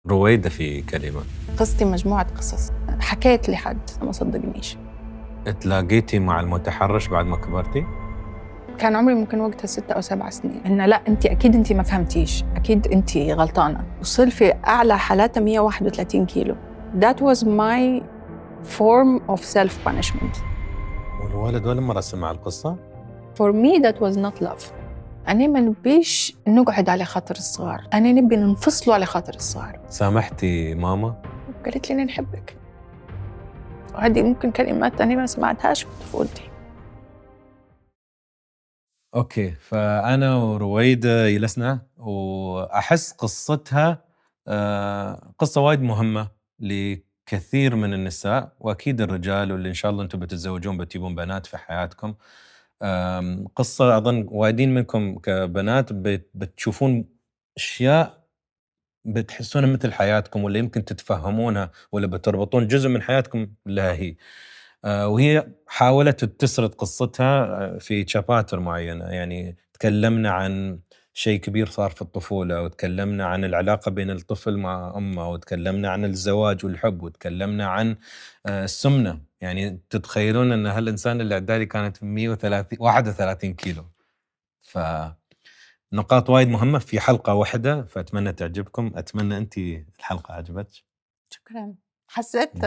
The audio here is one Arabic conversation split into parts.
رويدة في كلمة. قصتي مجموعة قصص حكيت لحد ما صدقنيش. تلاقيتي مع المتحرش بعد ما كبرتي؟ كان عمري ممكن وقتها 6 أو 7 سنين. إن لا أنت أكيد ما فهمتيش، أكيد أنت غلطانة. وصل في أعلى حالاتها 131 كيلو. That was my form of self-punishment. والوالد ولا مرة سمع القصة؟ For me that was not love. أنا ما نبيش نقعد على خاطر الصغار، أنا نبي ننفصلوا على خاطر الصغار. سامحتي ماما؟ قالت لي أنا نحبك. وهذه ممكن كلمات أنا ما سمعتهاش في طفولتي. أوكي، فأنا ورويدة جلسنا وأحس قصتها قصة وايد مهمة لكثير من النساء وأكيد الرجال، واللي إن شاء الله أنتم بتتزوجون بتجيبون بنات في حياتكم. قصة أظن وايدين منكم كبنات بتشوفون أشياء بتحسونها مثل حياتكم، ولا يمكن تتفهمونها، ولا بتربطون جزء من حياتكم لها هي. وهي حاولت تسرد قصتها في شاباتر معينة، يعني تكلمنا عن شيء كبير صار في الطفولة، وتكلمنا عن العلاقة بين الطفل مع أمه، وتكلمنا عن الزواج والحب، وتكلمنا عن السمنة. يعني تتخيلون أن هالإنسان اللي عدالي كانت 131 كيلو. نقاط وايد مهمة في حلقة واحدة، فأتمنى تعجبكم. أتمنى أنت الحلقة عجبتك. شكراً. حسيت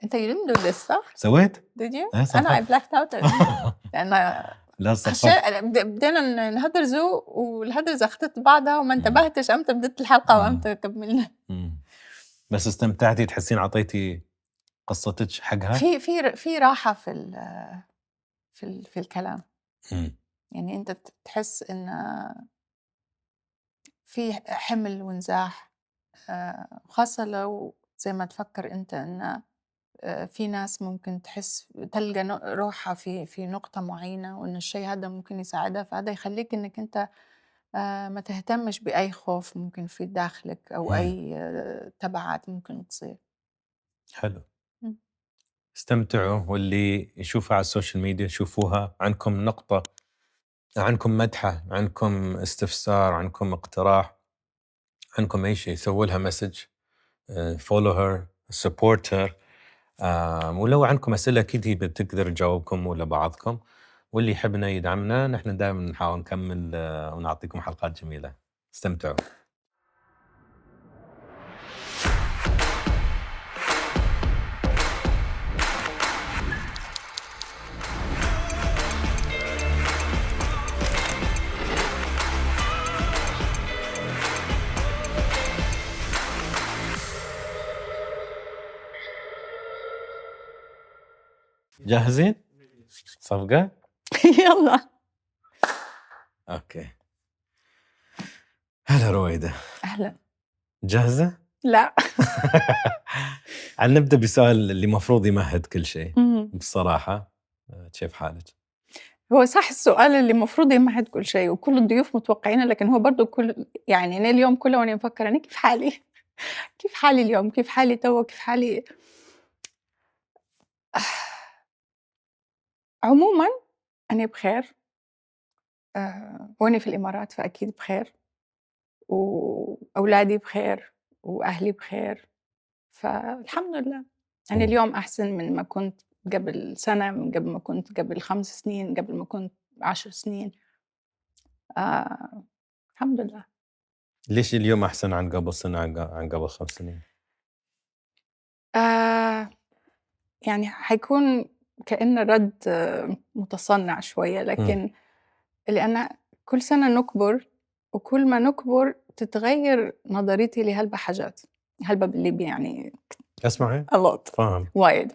أنت you didn't do this صح؟ سويت؟ Did you؟ إيه صفقت. أنا I blacked out لأن لا صفقت. بدينا نهدرزوا والهدرزة زختت بعضها وما انتبهتش أمتى بدت الحلقة وأمتى كملنا. بس استمتعتي، تحسين عطيتي قصتك حقها؟ في راحة في الكلام. مم. يعني أنت تحس إن في حمل ونزاح، خاصة لو زي ما تفكر أنت إن في ناس ممكن تحس تلقى روحها في نقطة معينة، وإن الشيء هذا ممكن يساعدها، فهذا يخليك إنك أنت ما تهتمش بأي خوف ممكن في داخلك أو أي تبعات ممكن تصير. حلو. مم. استمتعوا، واللي يشوفها على السوشيال ميديا شوفوها. عنكم نقطة، عنكم مدحة، عنكم استفسار، عنكم اقتراح، عنكم أي شيء، سووا لها مسج، follow her, support her. ولو عندكم أسئلة أكيد هي بتقدر تجاوبكم ولا بعضكم، واللي يحبنا يدعمنا نحن دائما نحاول نكمل ونعطيكم حلقات جميلة. استمتعوا. جاهزين؟ صفقة؟ يلا. أوكي. هلا رويدة. أهلا. جاهزة؟ لا. نبدأ بسؤال اللي مفروض يمهد كل شيء بصراحة. كيف حالك؟ هو صح السؤال اللي مفروض يمهد كل شيء وكل الضيوف متوقعينه، لكن هو برضو يعني أنا اليوم كله وأنا مفكرة أنا كيف حالي. كيف حالي اليوم، كيف حالي تو، كيف حالي. عموما أنا بخير. وأنا في الإمارات فأكيد بخير، وأولادي بخير وأهلي بخير، فالحمد لله. أنا اليوم أحسن من ما كنت قبل سنة، من قبل ما كنت قبل 5 سنين، قبل ما كنت 10 سنين. الحمد لله. ليش اليوم أحسن عن قبل سنة، عن قبل 5 سنين؟ يعني حيكون كأن رد متصنع شوية، لكن لأن كل سنة نكبر، وكل ما نكبر تتغير نظريتي لهلبة حاجات. هلبة بالليبي يعني أسمعي a lot. فاهم. وايد.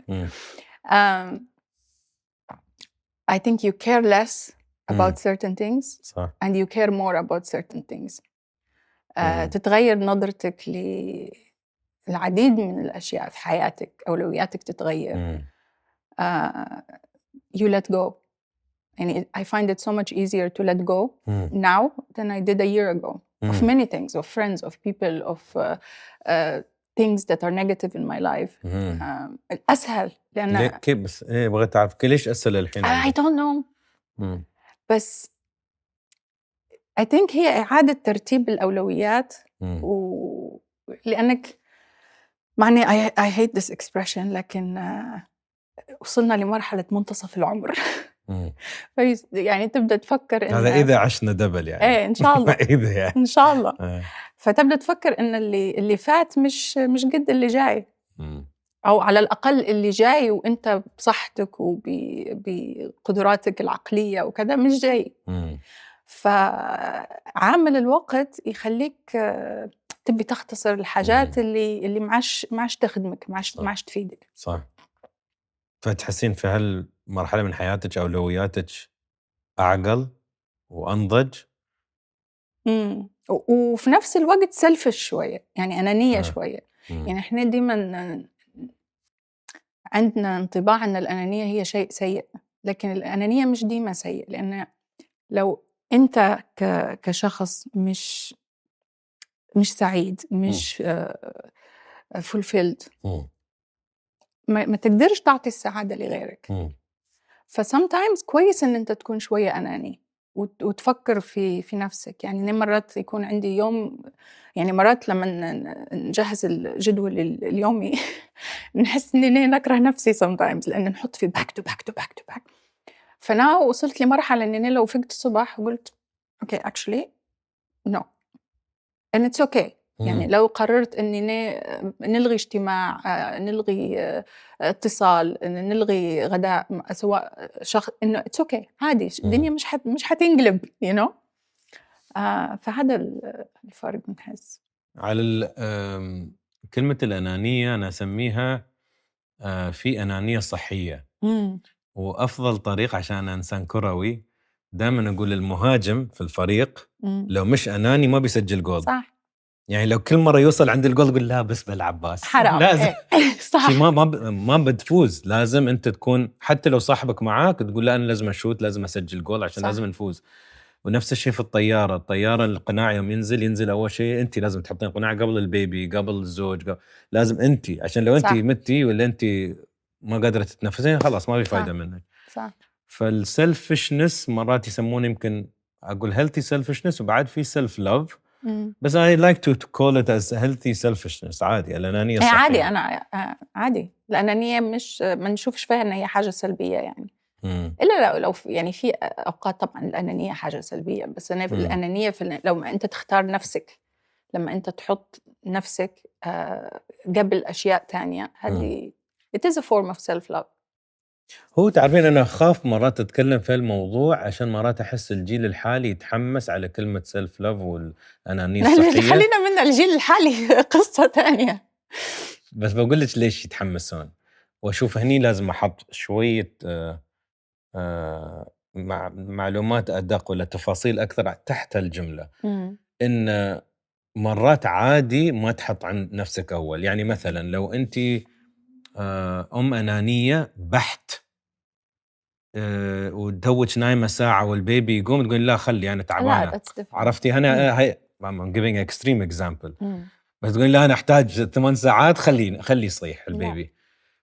I think you care less about certain things صح. and you care more about certain things. تتغير نظرتك للعديد من الأشياء في حياتك، أولوياتك تتغير. You let go. يعني I find it so much easier to let go now than I did a year ago of many things, of friends, of people, of things that are negative in my life. أسهل لأن كيف بس بغيت أعرف ليش أسهل الحين؟ I don't know. بس I think هي إعادة ترتيب الأولويات لأنك معني I hate this expression لكن وصلنا لمرحلة منتصف العمر. إمم. يعني تبدأ تفكر هذا إن إذا عشنا دبل يعني. إيه إن شاء الله، إذا يعني. إن شاء الله. آه. فتبدأ تفكر إن اللي فات مش قد اللي جاي، إمم. أو على الأقل اللي جاي وأنت بصحتك بقدراتك العقلية وكذا مش جاي. إمم. فعامل الوقت يخلّيك تبي تختصر الحاجات إمم. اللي ما عادش تخدمك، ما صح. عادش تفيدك. صح. فتحسين في هالمرحلة من حياتِك أولوياتِك أعقل وأنضج؟ وفي نفس الوقت selfish شوية، يعني أنانية آه. شوية. إمم. يعني إحنا دايمًا عندنا انطباع إن الأنانية هي شيء سيء، لكن الأنانية مش ديما سيء، لأن لو أنت كشخص مش سعيد، إمم. مش fulfilled، إمم. ما تقدرش تعطي السعادة لغيرك. إمم. فsometimes كويس إن أنت تكون شوية أناني وتفكر في نفسك. يعني أنا مرات يكون عندي يوم، يعني مرات لما نجهز الجدول اليومي نحس إني نكره نفسي sometimes لأن نحط في back to back to back to back. فأنا وصلت لمرحلة إني لو فقت الصباح وقلت okay actually no and it's okay. يعني إمم. لو قررت إني نلغي اجتماع، نلغي اتصال، نلغي غداء سواء شخص، إنه it's okay عادي، الدنيا إمم. مش حتنقلب you know. فهذا الفرق بنحس. على كلمة الأنانية أنا أسميها في أنانية صحية. إمم. وأفضل طريقة عشان أنا إنسان كروي دائمًا أقول المهاجم في الفريق إمم. لو مش أناني ما بيسجل جول. صح. يعني لو كل مرة يوصل عند الجول تقول لا بس بالعب باس. حرام. لازم إيه. صح. شي ما بتفوز، لازم أنت تكون حتى لو صاحبك معاك تقول لا أنا لازم أشوت، لازم أسجل جول عشان صح. لازم نفوز. ونفس الشيء في الطيارة القناع يوم ينزل أول شيء أنت لازم تحطين قناع قبل البيبي قبل الزوج لازم أنت، عشان لو أنت صح. متي ولا أنت ما قادرة تتنفسين خلاص ما في فايدة صح. منك. صح. فالسلفشنس مرات يسمونه يمكن أقول healthy selfishness وبعد في self love، إمم. بس I like to call it as healthy selfishness عادي الأنانية إيه الصحية. عادي. أنا عادي الأنانية مش ما نشوفش فيها إن هي حاجة سلبية يعني. إمم. إلا لو يعني في أوقات طبعًا الأنانية حاجة سلبية، بس أنا إمم. الأنانية لو ما أنت تختار نفسك، لما أنت تحط نفسك قبل أشياء تانية، إمم. هذه it is a form of self love. هو تعرفين أنا أخاف مرات أتكلم في الموضوع عشان مرات أحس الجيل الحالي يتحمس على كلمة self love والأنانية الصحية. خلينا من الجيل الحالي قصة تانية. بس بقول لك ليش يتحمسون، وأشوف هني لازم أحط شوية معلومات أدق ولا تفاصيل أكثر تحت الجملة. إمم. إن مرات عادي ما تحط عن نفسك أول، يعني مثلا لو أنت أم أنانية بحت وتوك نايمة ساعة والبيبي يقوم تقول لا خلي أنا لا تعبانة، that's different. عرفتي أنا هاي I'm giving extreme example. إمم. بس تقول لا أنا أحتاج 8 ساعات خلي يصيح لا. البيبي.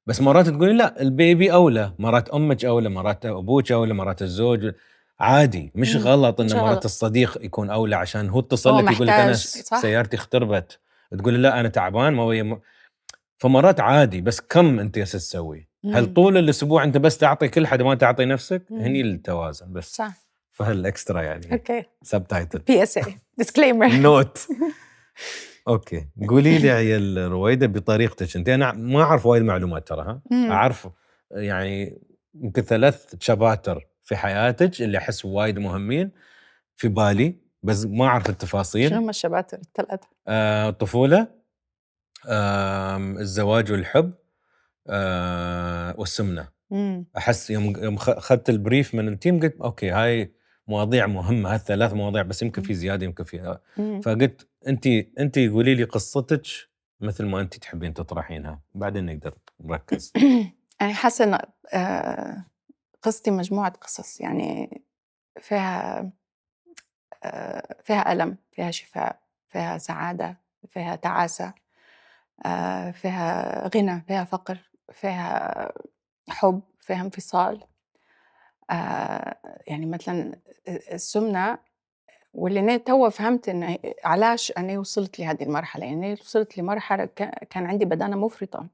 بس مرات تقولي لا البيبي أولى، مرات أمك أولى، مرات أبوك أولى، مرات الزوج عادي، مش غلط مش إن مرات غلط. الصديق يكون أولى عشان هو اتصل هو لك يقول لك أنا محتاج. صح. سيارتي اختربت، تقول لا أنا تعبان ما هي فمرات عادي، بس كم أنت يا تسوي؟ هل إمم. طول الأسبوع أنت بس تعطي كل حد ما تعطي نفسك؟ إمم. هني التوازن بس. صح. فهالإكسترا يعني أوكي. سبتايتل PSA disclaimer. نوت. اوكي قولي لي يا رويده بطريقتك انت، انا ما اعرف وايد معلومات ترى إمم. اعرف يعني يمكن 3 شباتر في حياتك اللي احس وايد مهمين في بالي بس ما اعرف شنو التفاصيل. هم الشباتر ال3؟ الطفوله، الزواج والحب، والسمنه. إمم. احس يوم اخذت البريف من التيم قلت اوكي هاي مواضيع مهمه، هالثلاث مواضيع بس يمكن في زياده يمكن في إمم. فقلت انت قولي لي قصتك مثل ما انت تحبين تطرحينها بعدين نقدر نركز. أنا حاسة إن قصتي مجموعة قصص، يعني فيها فيها ألم، فيها شفاء، فيها سعادة، فيها تعاسة، فيها غنى، فيها فقر، فيها حب، فيها انفصال. يعني مثلًا السمنة واللي أنا توا فهمت إن علاش أنا وصلت لهذه المرحلة، يعني أنا وصلت لمرحلة كان عندي بدانة مفرطة،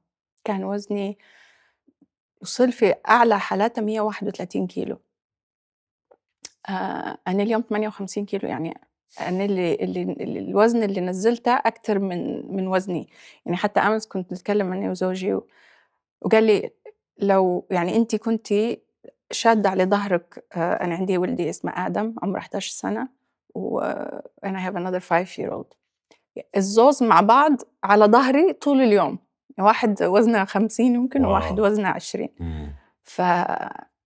كان وزني وصل في أعلى حالاته 131 كيلو. أنا اليوم 58 كيلو، يعني أنا الوزن اللي نزّلته أكتر من وزني، يعني حتى أمس كنت نتكلم أنا وزوجي وقال لي: "لو يعني أنتِ كنتِ شادة على ضهرِك". أنا عندي ولدي اسمه آدم عمره 11 سنة and I have another 5 year old. الزوز مع بعض على ضهري طول اليوم، واحد وزنه 50 يمكن وواحد واو! وزنه 20. إمم. فأنا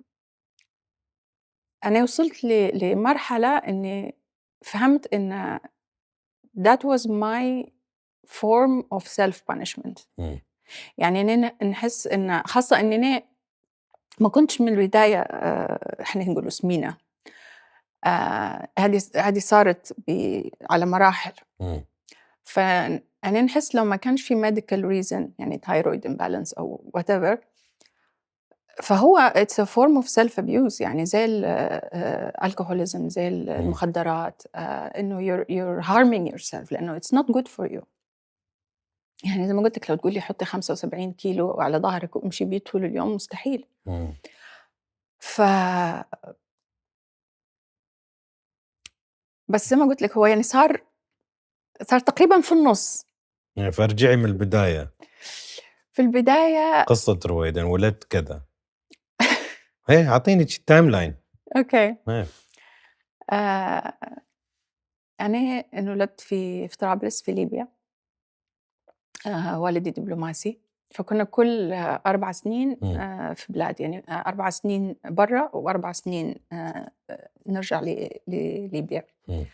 وصلت لمرحلة إني فهمت إن that was my form of self punishment. إمم. يعني إننا نحس إن خاصة إني أنا ما كنتش من البداية إحنا نقولوا سمينة. هذه صارت على مراحل. إمم. فأنا نحس لو ما كانش في medical reason يعني thyroid imbalance أو whatever، فهو it's a form of self abuse، يعني زي alcoholism، زي إمم. المخدرات، إنه you're harming yourself لأنه it's not good for you. يعني زي ما قُلت لك لو تقول لي حُطّي 75 كيلو على ضهرِك وامشي بيه طول اليوم مستحيل. إمم. ف بس زي ما قُلت لك هو يعني صار تقريبًا في النُص. يعني فارجعي من البداية، في البداية قصة رويدة ولدت كذا. إيه أعطيني timeline. أوكي. إيه. آآ أنا انولدت في طرابلس في ليبيا. والدي دبلوماسي، فكنا كل 4 سنين إمم. في بلاد، يعني 4 سنين برّا و4 سنين نرجع لليبيا. إمم.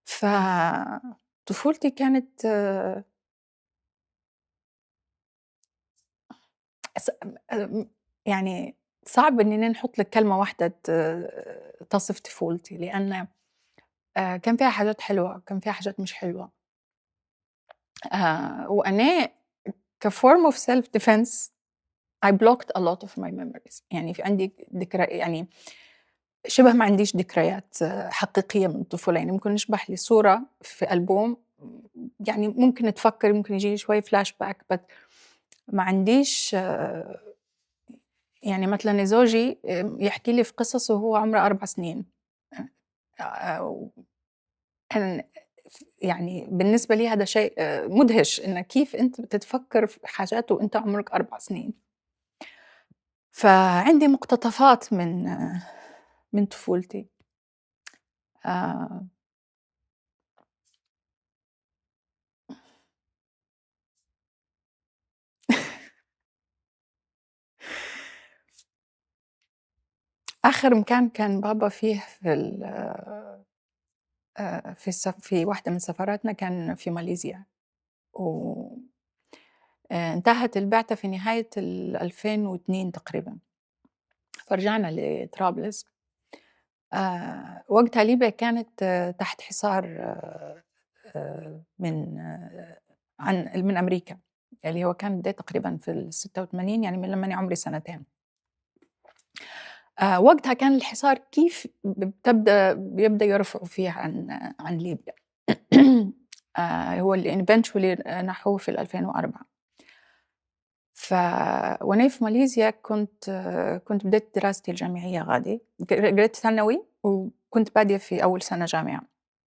فطفولتي كانت س يعني صعب إننا نحط لِك كلمة واحدة تصف طفولتي، لأن كان فيها حاجات حلوة، وكان فيها حاجات مش حلوة. وأنا كform of self defense I blocked a lot of my memories. يعني في عندي يعني شِبه ما عنديش ذكريات حقيقية من الطفولة، يعني ممكن يشبح لي صورة في ألبوم، يعني ممكن أتفكّر، ممكن ييجي لي شوية flashback but ما عنديش يعني مثلًا زوجي يحكي لي في قصص وهو عمره 4 سنين. و كان يعني بالنسبة لي هذا شيء مدهش، إن كيف أنت بتتفكّر في حاجات وأنت عمرك 4 سنين. فعندي مقتطفات من طفولتي. آآ آخر مكان كان بابا فيه في ال في واحدة من سفراتنا كان في ماليزيا، و انتهت البعثة في نهاية 2002 تقريبًا، فرجعنا لطرابلس. وقتها ليبيا كانت تحت حصار من أمريكا، اللي هو كان بداية تقريبًا في ال86، يعني من لمّا أنا عمري سنتين. وقتها كان الحصار كيف بيبدأ يرفعوا فيه عن ليبيا. هو اللي eventually نحوه في 2004. ف وأنا في ماليزيا كنت بديت دراستي الجامعية غادي، قريت ثانوي وكنت بادية في أول سنة جامعة،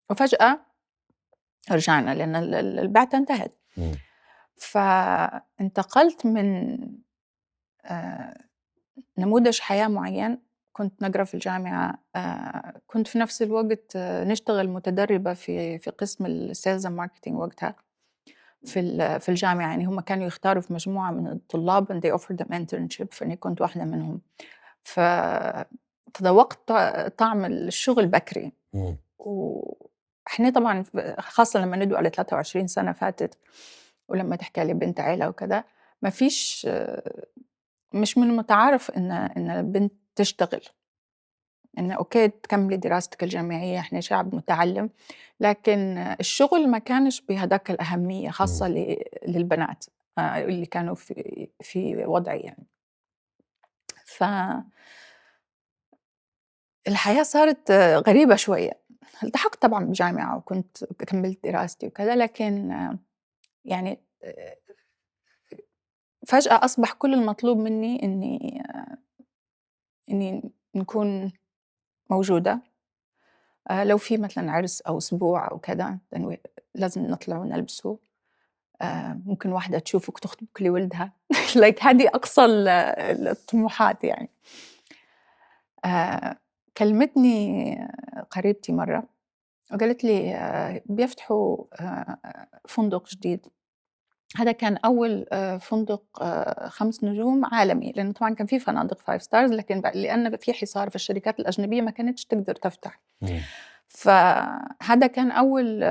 وفجأة رجعنا لأن البعثة انتهت. إمم. فانتقلت من آآ نموذج حياة معيّن كنت نقرا في الجامعة. كنت في نفس الوقت نشتغل متدربة في قسم الsales and marketing وقتها في الجامعة، يعني هم كانوا يختاروا في مجموعة من الطلاب and they offered them internship، فأنا كنت واحدة منهم. فتذوقت طعم الشغل بكري. إمم. وإحنا طبعًا خاصة لمّا ندعوا على 23 سنة فاتت، ولمّا تحكي على بنت عيلة وكذا، ما فيش مش من المتعارف إن البنت تشتغل، إن أوكي تكملي دراستِك الجامعية، إحنا شعب متعلم، لكن الشغل ما كانش بهداك الأهمية إمم. خاصة للبنات اللي كانوا في وضعي يعني. فالحياة صارت غريبة شوية. التحقت طبعًا بجامعة وكنت كمّلت دراستي وكذا، لكن يعني فجأة أصبح كل المطلوب منّي إنّي نكون موجودة، لو في مثلًا عرس أو أسبوع أو كذا لازم نطلع ونلبسه، ممكن واحدة تشوفِك تخطبك لولدها like هذه أقصى الطموحات يعني. كلمتني قريبتي مرّة وقالت لي بيفتحوا فندق جديد. هذا كان أول فندق 5 نجوم عالمي، لإنه طبعًا كان في فنادق 5 stars لكن لأن في حصار في الشركات الأجنبية ما كانتش تقدر تفتح. إمم. فهذا كان أول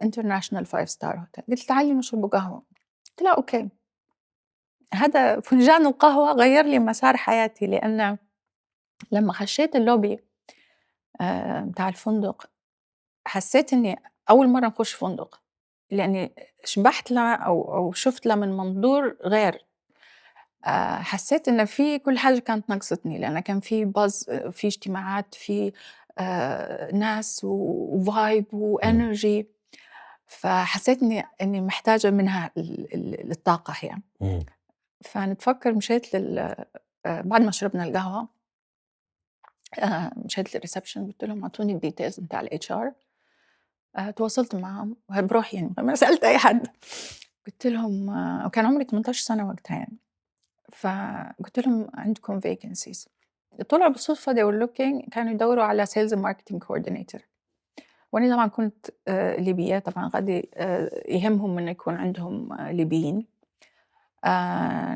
international 5 star hotel. قالت لي: "تعالي نشربوا قهوة." قُلت لها: "أوكي." هذا فنجان القهوة غيّر لي مسار حياتي، لأن لمّا خشيت اللوبي بتاع الفندق، حسيت إني أول مرّة نخش فندق، لإني شبحت لها أو شُفت لها من منظور غير. حسيت إن في كل حاجة كانت ناقصتني، لأن كان في buzz، في اجتماعات، في ناس وvibe إمم. وenergy. فحسيت إني محتاجة منها الطاقة هي. إمم. فنتفكر مشيت بعد ما شربنا القهوة، مشيت للreception قُلت لهم اعطوني الdetails بتاع الHR. تواصلت معاهم بروحي يعني ما سألت أي حد. قُلت لهم وكان عمري 18 سنة وقتها يعني. فقُلت لهم عندكم vacancies. طلعوا بالصدفة they were looking، كانوا يدوّروا على sales and marketing coordinator. وأنا طبعًا كنت ليبية، طبعًا غادي يهمهم إنه يكون عندهم ليبيين،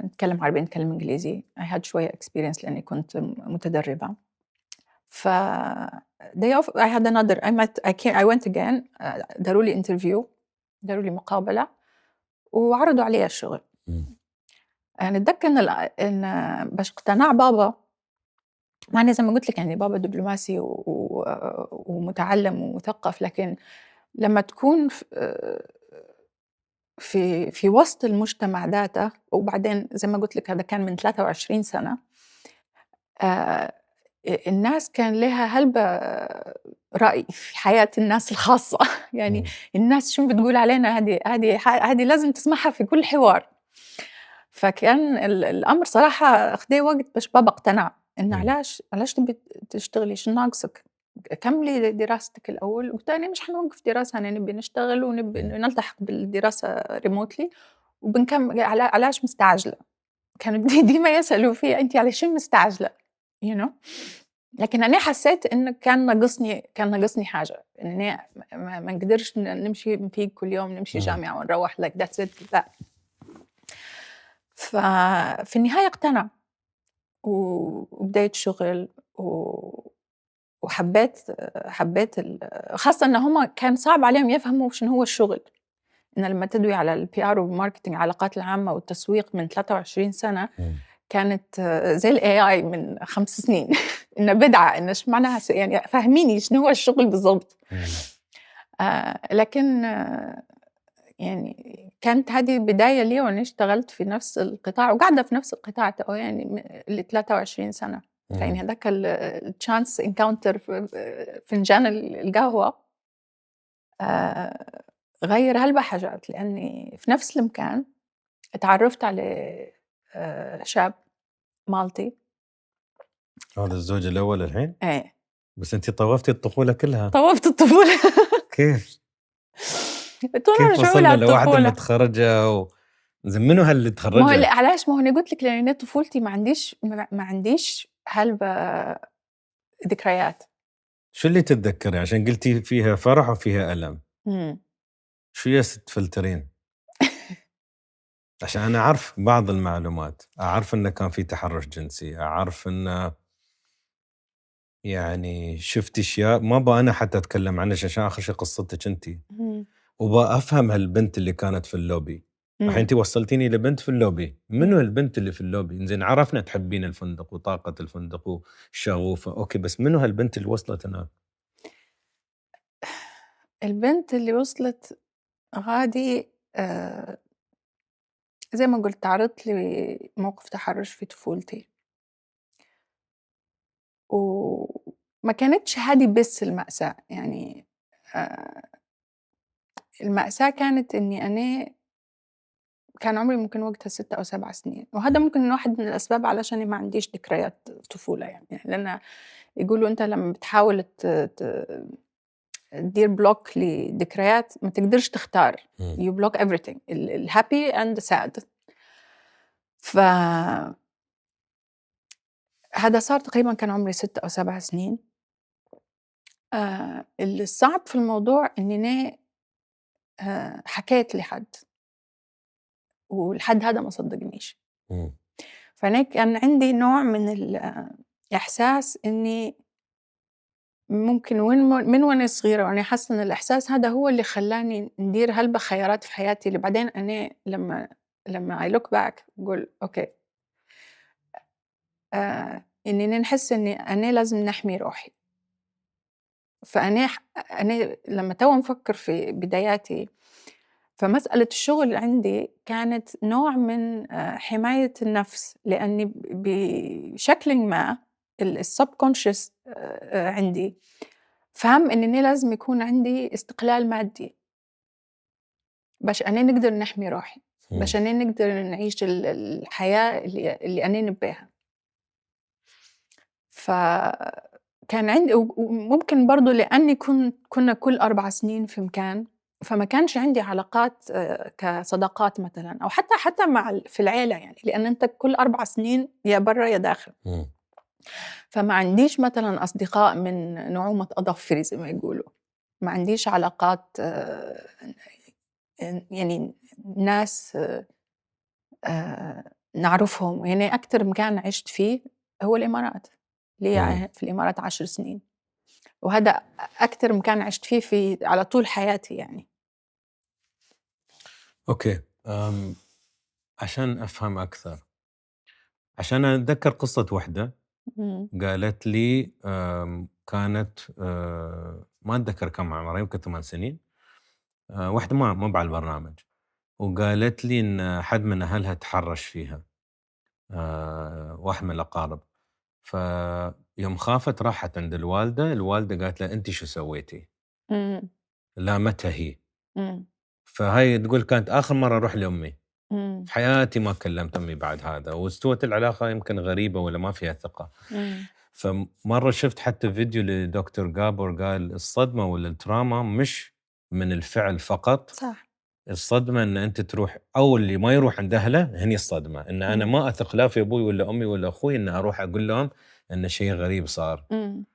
نتكلم عربي، نتكلم إنجليزي. I had شوية experience لإني كنت متدربة. ف I had another I went again، داروا لي interview، داروا لي مقابلة وعرضوا عليَّ الشغل. إمم. نتذكر إن باش اقتنع بابا، مع إني زي ما قُلت لِك يعني بابا دبلوماسي ومُتعلِّم ومُثقّف، لكن لمّا تكون في وسط المجتمع ذاته، وبعدين زي ما قُلت لِك هذا كان من 23 سنة، آآ الناس كان لها هلبة رأي في حياة الناس الخاصة يعني إمم. الناس شو بتقول علينا هذه لازم تسمعها في كل حوار. فكان الأمر صراحة أخديه وقت باش بابا اقتنع إنه إمم. علاش تبي تشتغلي، شو ناقصِك؟ كمّلي دراستِك الأول، وتاني مش حنوقف دراسة، أنا نبي نشتغل إمم. نلتحق بالدراسة remotely علاش مستعجلة؟ كانوا ديما يسألوا فيّا أنتِ على شو مستعجلة؟ you know. لكن أنا حسيت إنه كان ناقصني حاجة، إني ما نقدرش نمشي نفيق كل يوم، نمشي إمم. جامعة ونروّح like that's it لأ. ففي النهاية اقتنع وبداية شغل وحبيت خاصة إن هم كان صعب عليهم يفهموا شنو هو الشغل. إن لمّا تدوي على الPR والmarketing العلاقات العامة والتسويق من 23 سنة، إمم. كانت زي الAI من 5 سنين إنه بدعة، إنه إيش معناها يعني فهّميني شنو هو الشغل بالضبط. إمم. لكن يعني كانت هذه بداية لي وأنا اشتغلت في نفس القطاع وقاعدة في نفس القطاع يعني ل23 سنة. إمم. فيعني هذاك الchance encounter فنجان القهوة آآ غيّر هلبة حاجات، لأني في نفس المكان اتعرّفت على شاب مالطي. هذا الزوج الأول الحين؟ إيه، بس أنتِ طوّفتِ الطفولة كلها، طوّفت الطفولة كيف؟ طول كيف عمري شو أقول على وصلنا لواحدة الطفولة؟ متخرّجة زين منو هاللي ما هو تخرّجت؟ علاش، ما هو أنا قُلت لِك لأن أنا طفولتي ما عنديش هلبة ذكريات. شو اللي تتذكّري؟ عشان قلتِ فيها فرح وفيها ألم، إمم. شو تفلترين؟ عشان أنا أعرف بعض المعلومات، أعرف إنه كان في تحرُّش جنسي، أعرف إنه يعني شُفت أشياء ما أبغى أنا حتى أتكلّم عنها عشان آخر شي قصتِك أنتِ، إمم. وأبغى أفهم هالبنت اللي كانت في اللوبي. الحين إمم. أنتِ وصّلتيني لبنت في اللوبي، منو إمم. هالبنت اللي في اللوبي؟ إنزين عرفنا تحبين الفندق وطاقة الفندق والشغوفة، أوكي، بس منو هالبنت اللي وصلت هناك؟ البنت اللي وصلت غادي زي ما قُلت تعرّضت لموقف تحرُّش في طفولتي، وما كانتش هذه بس المأساة، يعني المأساة كانت إني أنا كان عمري ممكن وقتها 6 أو 7 سنين، وهذا ممكن واحد من الأسباب علشان ما عنديش ذكريات طفولة يعني، لأن يقولوا أنت لمّا بتحاول تدير بلوك لذكريات ما تقدرش تختار you block everything الhappy and sad. فهذا صار تقريبًا كان عمري 6 أو 7 سنين. الصعب في الموضوع إني أنا حكيت لحد والحد هذا ما صدّقنيش. فأنا كان عندي نوع من الإحساس إني ممكن من وأنا صغيرة وأنا حاسة إن الإحساس هذا هو اللي خلّاني ندير هلبة خيارات في حياتي اللي بعدين أنا لمّا I look back باقول أوكي إننا نحس إني أنا لازم نحمي روحي. أنا لمّا توا نفكّر في بداياتي، فمسألة الشغل عندي كانت نوع من حماية النفس، لأني بشكلٍ ما الsubconscious عندي فهم إنني لازم يكون عندي استقلال مادي، باش أنا نقدر نحمي روحي، باش أنا نقدر نعيش الحياة اللي أنا نباها. فكان عندي وممكن برضه لأني كنا كل 4 سنين في مكان، فما كانش عندي علاقات كصداقات مثلًا أو حتى في العيلة يعني، لأن أنت كل 4 سنين يا برّا يا داخل. فما عنديش مثلًا أصدقاء من نعومة أظافري زي ما يقولوا، ما عنديش علاقات يعني ناس نعرفهم، يعني أكتر مكان عِشت فيه هو الإمارات، ليّا في الإمارات 10 سنين، وهذا أكتر مكان عِشت فيه على طول حياتي يعني. أوكي، عشان أفهم أكثر، عشان أتذكر قصة وحدة إمم. قالت لي كانت ما أتذكر كم عمرها يمكن 8 سنين، واحدة مو على البرنامج، وقالت لي إن حد من أهلها تحرش فيها، واحد من الأقارب، فيوم خافت راحت عند الوالدة قالت لها أنتِ شو سويتِ؟ إمم. لامتها هي، إمم. فهي تقول كانت آخر مرة أروح لأمي، إمم. في حياتي ما كلمت أمي بعد هذا، واستوت العلاقة يمكن غريبة ولا ما فيها ثقة. إمم. فمرة شفت حتى فيديو لدكتور جابور قال الصدمة ولا التراما مش من الفعل فقط، صح. الصدمة إن أنت تروح أو اللي ما يروح عند أهله هني الصدمة، إن أنا إمم. ما أثق لا في أبوي ولا أمي ولا أخوي إن أروح أقول لهم إن شيء غريب صار، إمم.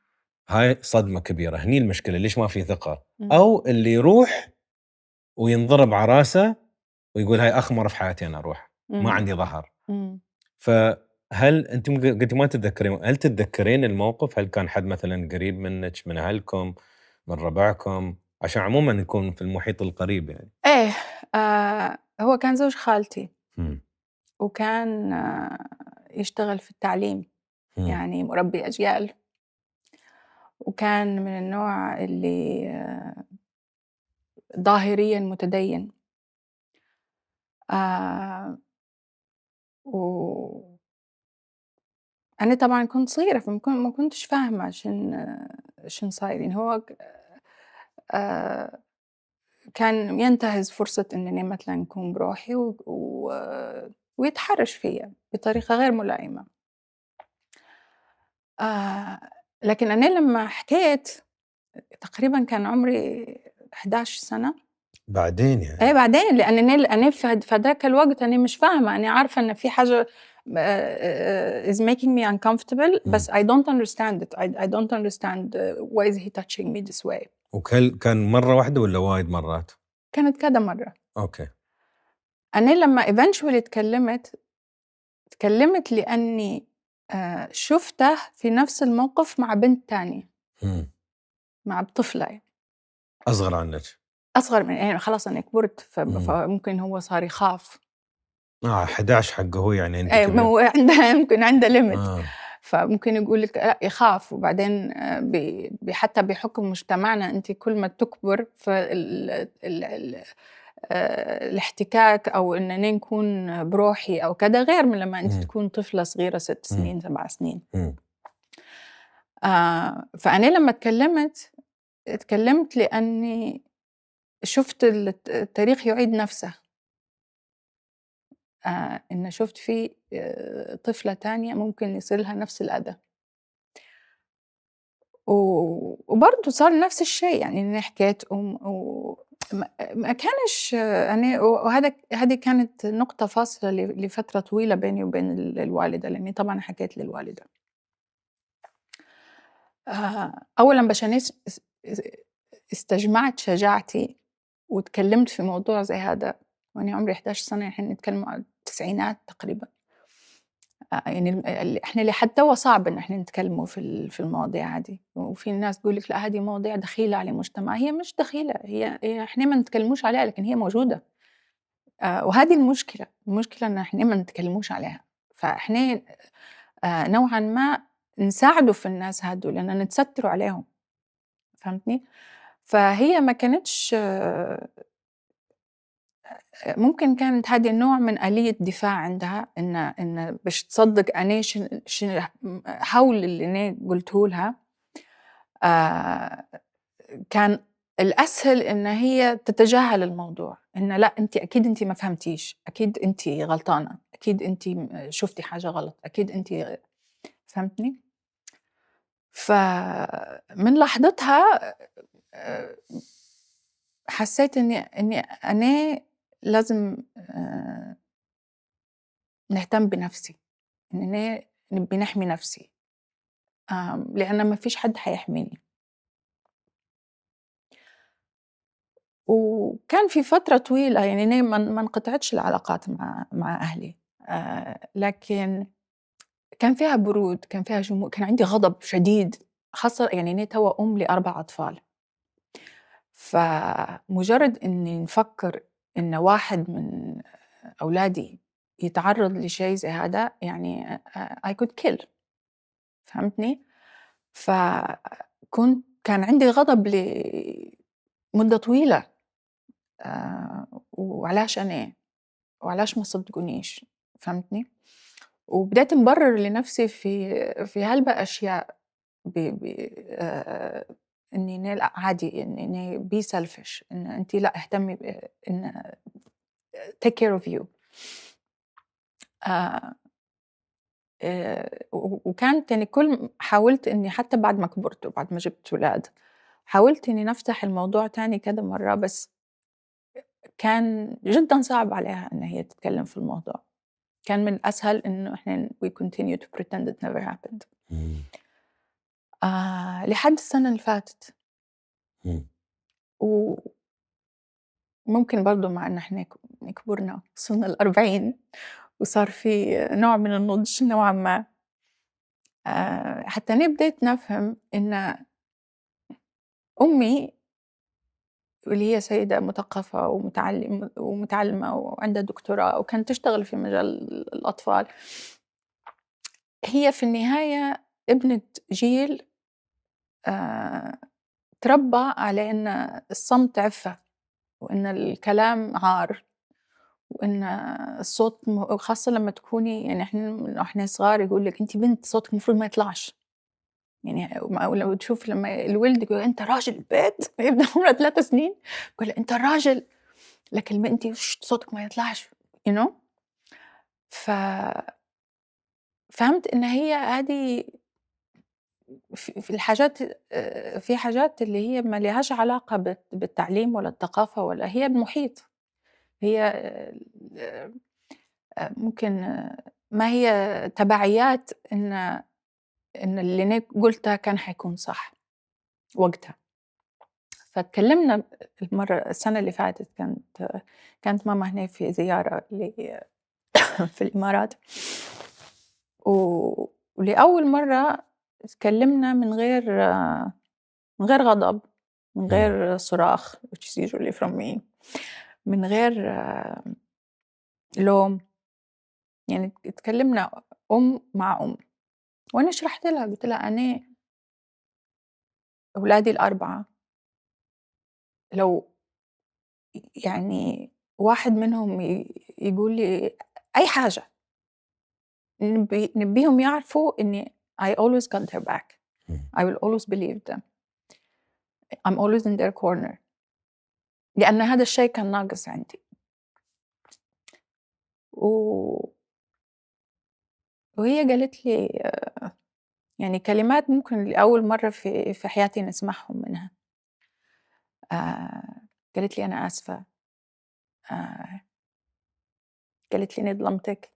هاي صدمة كبيرة، هني المشكلة ليش ما في ثقة، إمم. أو اللي يروح وينضرب على راسه ويقول هاي آخر مرة في حياتي أنا أروح، ما إمم. عندي ظهر. إمم. فهل أنتِ قلتِ ما تتذكرين، هل تتذكرين الموقف؟ هل كان حد مثلًا قريب منِّك، من أهلكم، من ربعكم؟ عشان عمومًا نكون في المحيط القريب يعني. إيه، هو كان زوج خالتي، إمم. وكان يشتغل في التعليم، إمم. يعني مُربّي أجيال، وكان من النوع اللي ظاهريًا متديّن. آآ وأنا طبعًا كنت صغيرة ما كنتش فاهمة شن صاير، يعني هو آآ كان ينتهز فرصة إنني مثلًا أكون بروحي ويتحرش فيّا بطريقة غير ملائمة. آآ لكن أنا لمّا حكيت تقريبًا كان عمري 11 سنة. بعدين إيه يعني. بعدين، لأن أنا في هداك الوقت أنا مش فاهمة، أنا عارفة إن في حاجة is making me uncomfortable إمم. بس I don't understand it. I don't understand why is he touching me this way. كان مرة واحدة والّا وايد مرات؟ كانت كذا مرة. أوكي. أنا لمّا eventually اتكلمت لأني شُفته في نفس الموقف مع بنت تانية، إمم. مع طفلة يعني، أصغر عنِّك. أصغر يعني خلاص أنا كبرت إمم. فممكن هو صار يخاف. 11 حقه هو يعني أنتِ ما كبيرة. هو عندها ممكن عندها limit. آه. فممكن يقول لِك لأ يخاف، وبعدين حتى بحكم مجتمعنا أنتِ كل ما تكبر فال ال ال الاحتكاك أو إنني نكون بروحي أو كذا غير من لمّا أنتِ إمم. تكون طفلة صغيرة 6 إمم. سنين 7 سنين. إمم. فأنا لمّا اتكلمت اتكلمت لأني شُفت التاريخ يعيد نفسه، إن شُفت في طفلة تانية ممكن يصير لها نفس الأذى. وبرضه صار نفس الشيء، يعني إني حكيت ما كانش أنا هذه كانت نقطة فاصلة لفترة طويلة بيني وبين الوالدة، لإني طبعًا حكيت للوالدة. أولًا عشان استجمعت شجاعتي واتكلمت في موضوع زي هذا وأنا عمري 11 سنة، إحنا نتكلم عن التسعينات تقريبًا. يعني إحنا لحد توا صعب إن إحنا نتكلموا في المواضيع هذه، وفي ناس تقول لِك لأ هذه مواضيع دخيلة على المجتمع، هي مش دخيلة، هي إحنا ما نتكلموش عليها لكن هي موجودة. وهذه المشكلة إن إحنا ما نتكلموش عليها، فإحنا نوعًا ما نساعدوا في الناس هادول إن نتستروا عليهم، فهمتني؟ فهي ما كانتش ممكن كانت هذه نوع من آلية دفاع عندها إن باش تصدّق أنا حول اللي أنا قُلته لها. آآ كان الأسهل إن هي تتجاهل الموضوع، إن لأ أنتِ أكيد ما فهمتيش، أكيد أنتِ غلطانة، أكيد أنتِ شُفتِ حاجة غلط، أكيد أنتِ فهمتني؟ فمن لحظتها آآ حسّيت إني أنا لازم نهتم بنفسي، إننا نبقي نحمي نفسي، لأن ما فيش حد حيحميني. وكان في فترة طويلة يعني أنا ما انقطعتش العلاقات مع أهلي، لكن كان فيها برود، كان فيها كان عندي غضب شديد، خاصة يعني أنا توا أم ل4 أطفال، فمجرد إني نفكر إن واحد من أولادي يتعرض لشيء زي هذا يعني I could kill، فهمتني؟ كان عندي غضب لمدة طويلة، وعلاش أنا، وعلاش ما صدقونيش، فهمتني؟ وبدأت نبرر لنفسي في هلبة أشياء ب ب إني أنا لأ عادي إني be selfish، إن أنتِ لأ اهتمي إن take care of you. آآ وكانت يعني حاولت إني حتى بعد ما كبرت وبعد ما جبت ولاد، حاولت إني نفتح الموضوع تاني كذا مرّة، بس كان جدًا صعب عليها إن هي تتكلم في الموضوع، كان من الأسهل إنه إحنا we continue to pretend it never happened. إمم. لحد السنة اللي فاتت، إمم. وممكن برضه مع إن إحنا كبرنا وصلنا ال40 وصار في نوع من النضج نوعًا ما، حتى أنا بديت نفهم إن أمي واللي هي سيدة مثقفة ومتعلمة وعندها دكتوراه وكانت تشتغل في مجال الأطفال، هي في النهاية ابنة جيل آآ اتربى على إن الصمت عفة، وإن الكلام عار، وإن الصوت خاصة لمّا تكوني يعني إحنا من وإحنا صغار يقول لِك أنتِ بنت صوتِك المفروض ما يطلعش، يعني أو لو تشوف لمّا الولد يقول أنت راجل البيت يبدأ عمره 3 سنين يقول لها أنت الراجل، لكن البنت صوتِك ما يطلعش you know. ف فهمت إن هي هذه في الحاجات، في حاجات اللي هي ما لهاش علاقة بالتعليم ولا الثقافة ولا هي المحيط، هي ممكن ما هي تبعيات إن اللي أنا قُلته كان حيكون صح وقتها. فاتكلمنا السنة اللي فاتت كانت ماما هنا في زيارة في الإمارات، ولأول مرة اتكلمنا من غير غضب، من إمم. غير صراخ which is usually from me، من غير لوم، يعني اتكلمنا أم مع أم، وأنا شرحت لها قُلت لها أنا أولادي ال4 لو يعني واحد منهم يقول لي أي حاجة نبّيهم يعرفوا إني I always got their back، إمم. I will always believe them. I'm always in their corner لأن هذا الشيء كان ناقص عندي. و وهي قالت لي يعني كلمات ممكن لأول مرّة في حياتي نسمعهم منها. قالت لي: "أنا آسفة." آآ قالت لي: "إني ظلمتِك."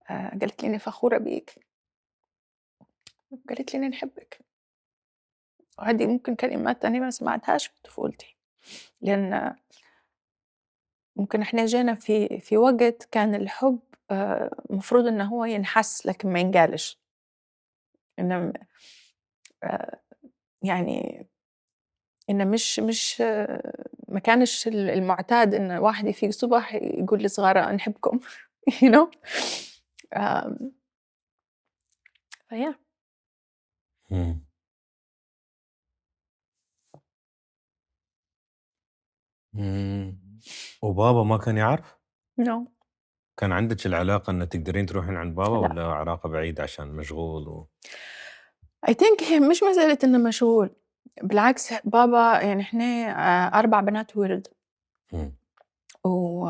قالت لي: "إني فخورة بيك." قالت لي: "إني نحبِّك." وهذه ممكن كلمات أنا ما سمعتهاش في طفولتي، لأن ممكن إحنا جينا في وقت كان الحب مفروض إنه هو ينحس لكن ما ينقالش، إنه آآ يعني إنه مش ما كانش المعتاد إن الواحد يفيق الصبح يقول لصغاره نحبكم you know آمم فياه إمم. إمم. وبابا ما كان يعرف؟ no كان عندِك العلاقة إن تقدرين تروحين عند بابا لأ والّا علاقة بعيدة عشان مشغول I think هي مش مسألة إنه مشغول، بالعكس بابا يعني إحنا 4 بنات ولد، إمم. و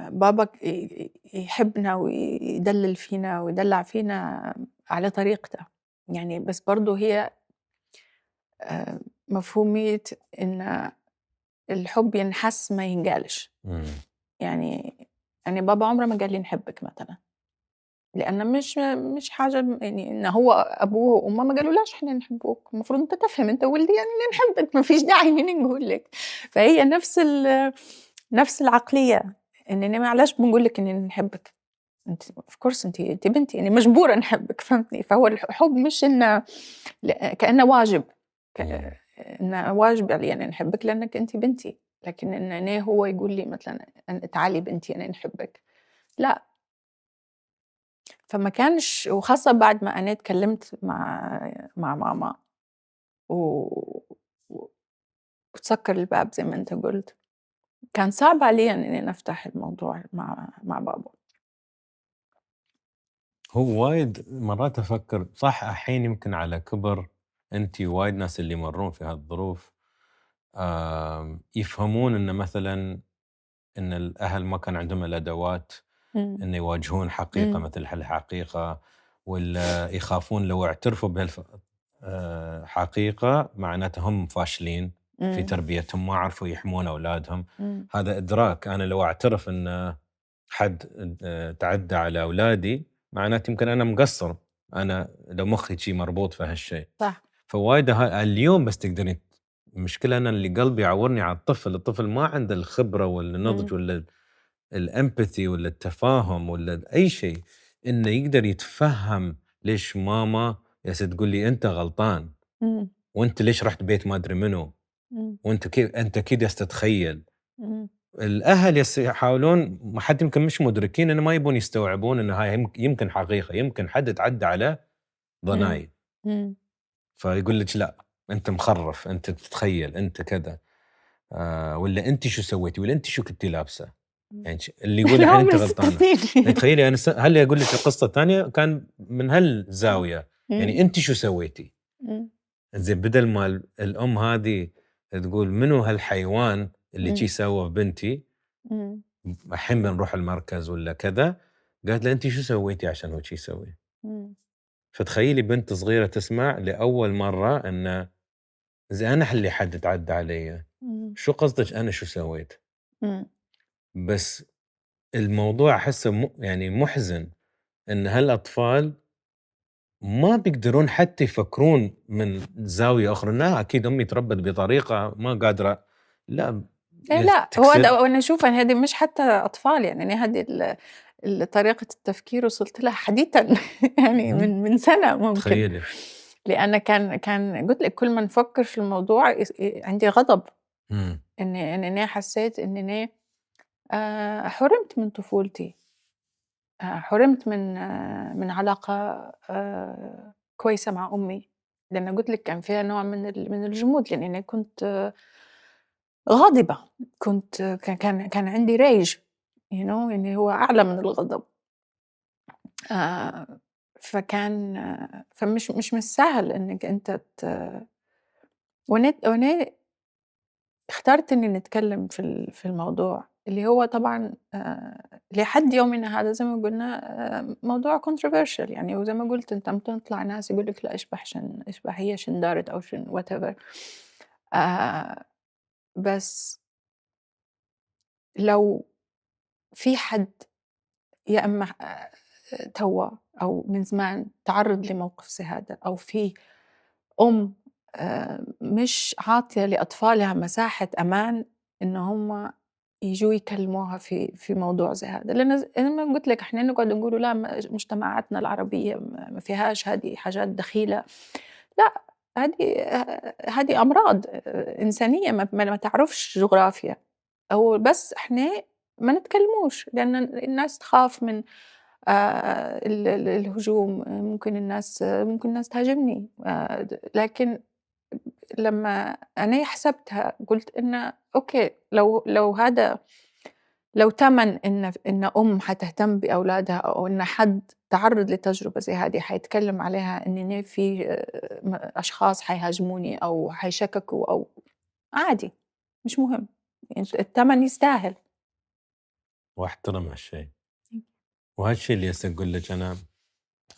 بابا يحبنا ويدلّل فينا ويدلّع فينا على طريقته، يعني بس برضه هي مفهومية إن الحب ينحس ما ينقالش، إمم. يعني يعني بابا عمره ما قال لي نحبِّك مثلًا، لأن مش حاجة يعني إن هو أبوه وأمه ما قالولهاش إحنا نحبوك، المفروض أنت تفهم أنت ولدي يعني إني نحبك ما فيش داعي إني نقول لك، فهي نفس العقلية إننا معلش بنقول لِك إننا نحبِّك. أنتِ of course أنتِ بنتي، يعني مجبورة نحبِّك فهمتني؟ فهو الحُب مش إنه كإنه واجب، إمم. إنه واجب علي أنا نحبِّك لإنِّك أنتِ بنتي، لكن إن أنا هو يقول لي مثلًا تعالي بنتي أنا نحبِّك، لأ، فما كانش وخاصة بعد ما أنا اتكلمت مع ماما و و واتسكّر الباب زي ما أنت قُلت، كان صعب عليّا إني أنا أفتح الموضوع مع بابا. هو وايد مرات أفكر صح الحين يمكن على كبر أنتِ وايد ناس اللي يمرّون في هالظروف يفهمون إن مثلًا إن الأهل ما كان عندهم الأدوات إمم، إنه يواجهون حقيقة إمم، مثل هالحقيقة، والّا يخافون لو اعترفوا حقيقة معناته هم فاشلين في إمم، تربيتهم، ما عرفوا يحمون أولادهم. إمم، هذا إدراك، أنا لو أعترف إن حد تعدى على أولادي معناته يمكن أنا مقصّر، أنا لو مخي شي مربوط في هالشيء. صح، فوايد اليوم بس تقدرين، المشكلة أنا اللي قلبي يعورني على الطفل، الطفل ما عنده الخبرة ولا إمم، النضج ولا الempathy ولا التفاهم ولا أي شيء، إنه يقدر يتفهم ليش ماما تقول لي أنت غلطان، إمم، وأنت ليش رحت بيت ما أدري منو، إمم، وأنت أنت أكيد تتخيل. إمم، الأهل يحاولون، حتى يمكن مش مدركين إنه ما يبون يستوعبون إن هاي يمكن حقيقة، يمكن حد تعدى على إمم، ضناي، إمم. فيقول لك لأ أنت مخرف، أنت تتخيل، أنت كذا، والّا أنتِ شو سويتِ، والّا أنتِ شو كنتِ لابسة، إمم. يعني اللي يقول أنا الحين أنتِ عمري 6 غلطانة. سنين. يعني تخيلي أنا هل أقول لِك قصة ثانية كان من هالزاوية، إمم، يعني أنتِ شو سويتِ؟ إمم، زين بدل ما الأم هذه تقول منو هالحيوان اللي إمم، سوى في بنتي، إمم، الحين بنروح المركز والّا كذا، قالت له أنتِ شو سويتِ عشان هو يسوي؟ إمم، فتخيلي بنت صغيرة تسمع لأول مرة إنه زين أنا اللي حد تعدى علي، إمم، شو قصدِك أنا شو سويت؟ إمم، بس الموضوع أحسه يعني محزن إن هالأطفال ما بيقدرون حتى يفكرون من زاوية أخرى، لا أكيد أمي تربت بطريقة ما قادرة، لا إيه لأ، هو تكسر. وأنا أشوف إن هذه مش حتى أطفال يعني أنا هذه طريقة التفكير وصلت لها حديثًا يعني إمم. من سنة ممكن، تخيلي. لأن كان قُلت لِك كل ما نفكر في الموضوع عندي غضب إمم. إن أنا حسيت إن أنا حُرمت من طفولتي. حُرمت من علاقة كويسة مع أمي، لإن قُلت لِك كان فيها نوع من الجمود، لإن أنا كنت غاضبة، كنت كان عندي rage you know يعني هو أعلى من الغضب. آآ فكان فمش مش سهل إنِّك أنت وأنا اخترت إني نتكلم في الموضوع، اللي هو طبعًا لحد يومنا هذا زي ما قُلنا موضوع controversial يعني، وزي ما قُلت أنت أمّا تطلع ناس يقول لك لأ اشبح هي شندارت أو whatever. آآ بس لو في حد يا إما توا أو من زمان تعرّض لموقف زي هذا، أو في أم مش عاطية لأطفالها مساحة أمان إن هم ييجوا يكلموها في موضوع زي هذا، لأن زي ما قُلت لك إحنا نقعد نقولوا لا مجتمعاتنا العربية ما فيهاش هذه حاجات دخيلة، لأ هذه أمراض إنسانية ما تعرفش جغرافيا، هو بس إحنا ما نتكلموش لأن الناس تخاف من الهجوم، ممكن الناس تهاجمني، لكن لمّا أنا حسبتها قُلت إنه أوكي لو تَمَن إن أم حتهتم بأولادها أو إن حد تعرّض لتجربة زي هذه حيتكلم عليها إن في أشخاص حيهاجموني أو حيشككوا أو عادي مش مهم، التَمَن يستاهل. واحترم هالشيء. وهالشيء اللي هسه أقول لِك أنا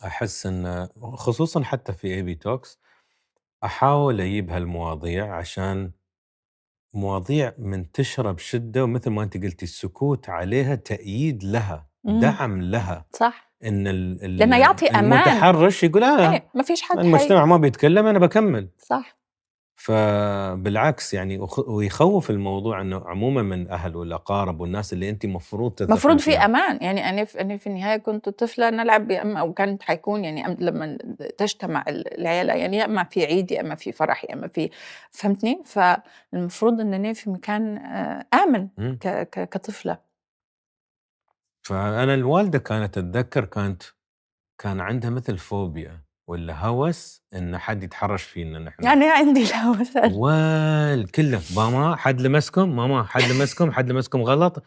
أحس إنه خصوصًا حتى في AB Talks أحاول أجيب هالمواضيع عشان مواضيع منتشرة بشدة، ومثل ما أنتِ قلتِ السكوت عليها تأييد لها، إمم، دعم لها، صح، إن لإنه يعطي أمان، المتحرش يقول إيه ما فيش حد المجتمع ما بيتكلم أنا باكمل. صح. فبالعكس يعني ويخوّف الموضوع إنه عمومًا من أهل والأقارب والناس اللي أنتِ مفروض تثقين مفروض في فيهم. أمان، يعني أنا في النهاية كنت طفلة نلعب يا إما أو كانت حيكون يعني لمّا تجتمع العيلة يعني يا إما في عيد، يا إما في فرح، يا إما في فهمتني؟ فالمفروض إن أنا في مكان آمن إمم. ك ك كطفلة. فأنا الوالدة كانت أتذكر كان عندها مثل فوبيا والّا هوس إن حد يتحرش فينا نحن. يعني عندي الهوس كله ماما حد لمسكم، ماما حد لمسكم، حد لمسكم غلط،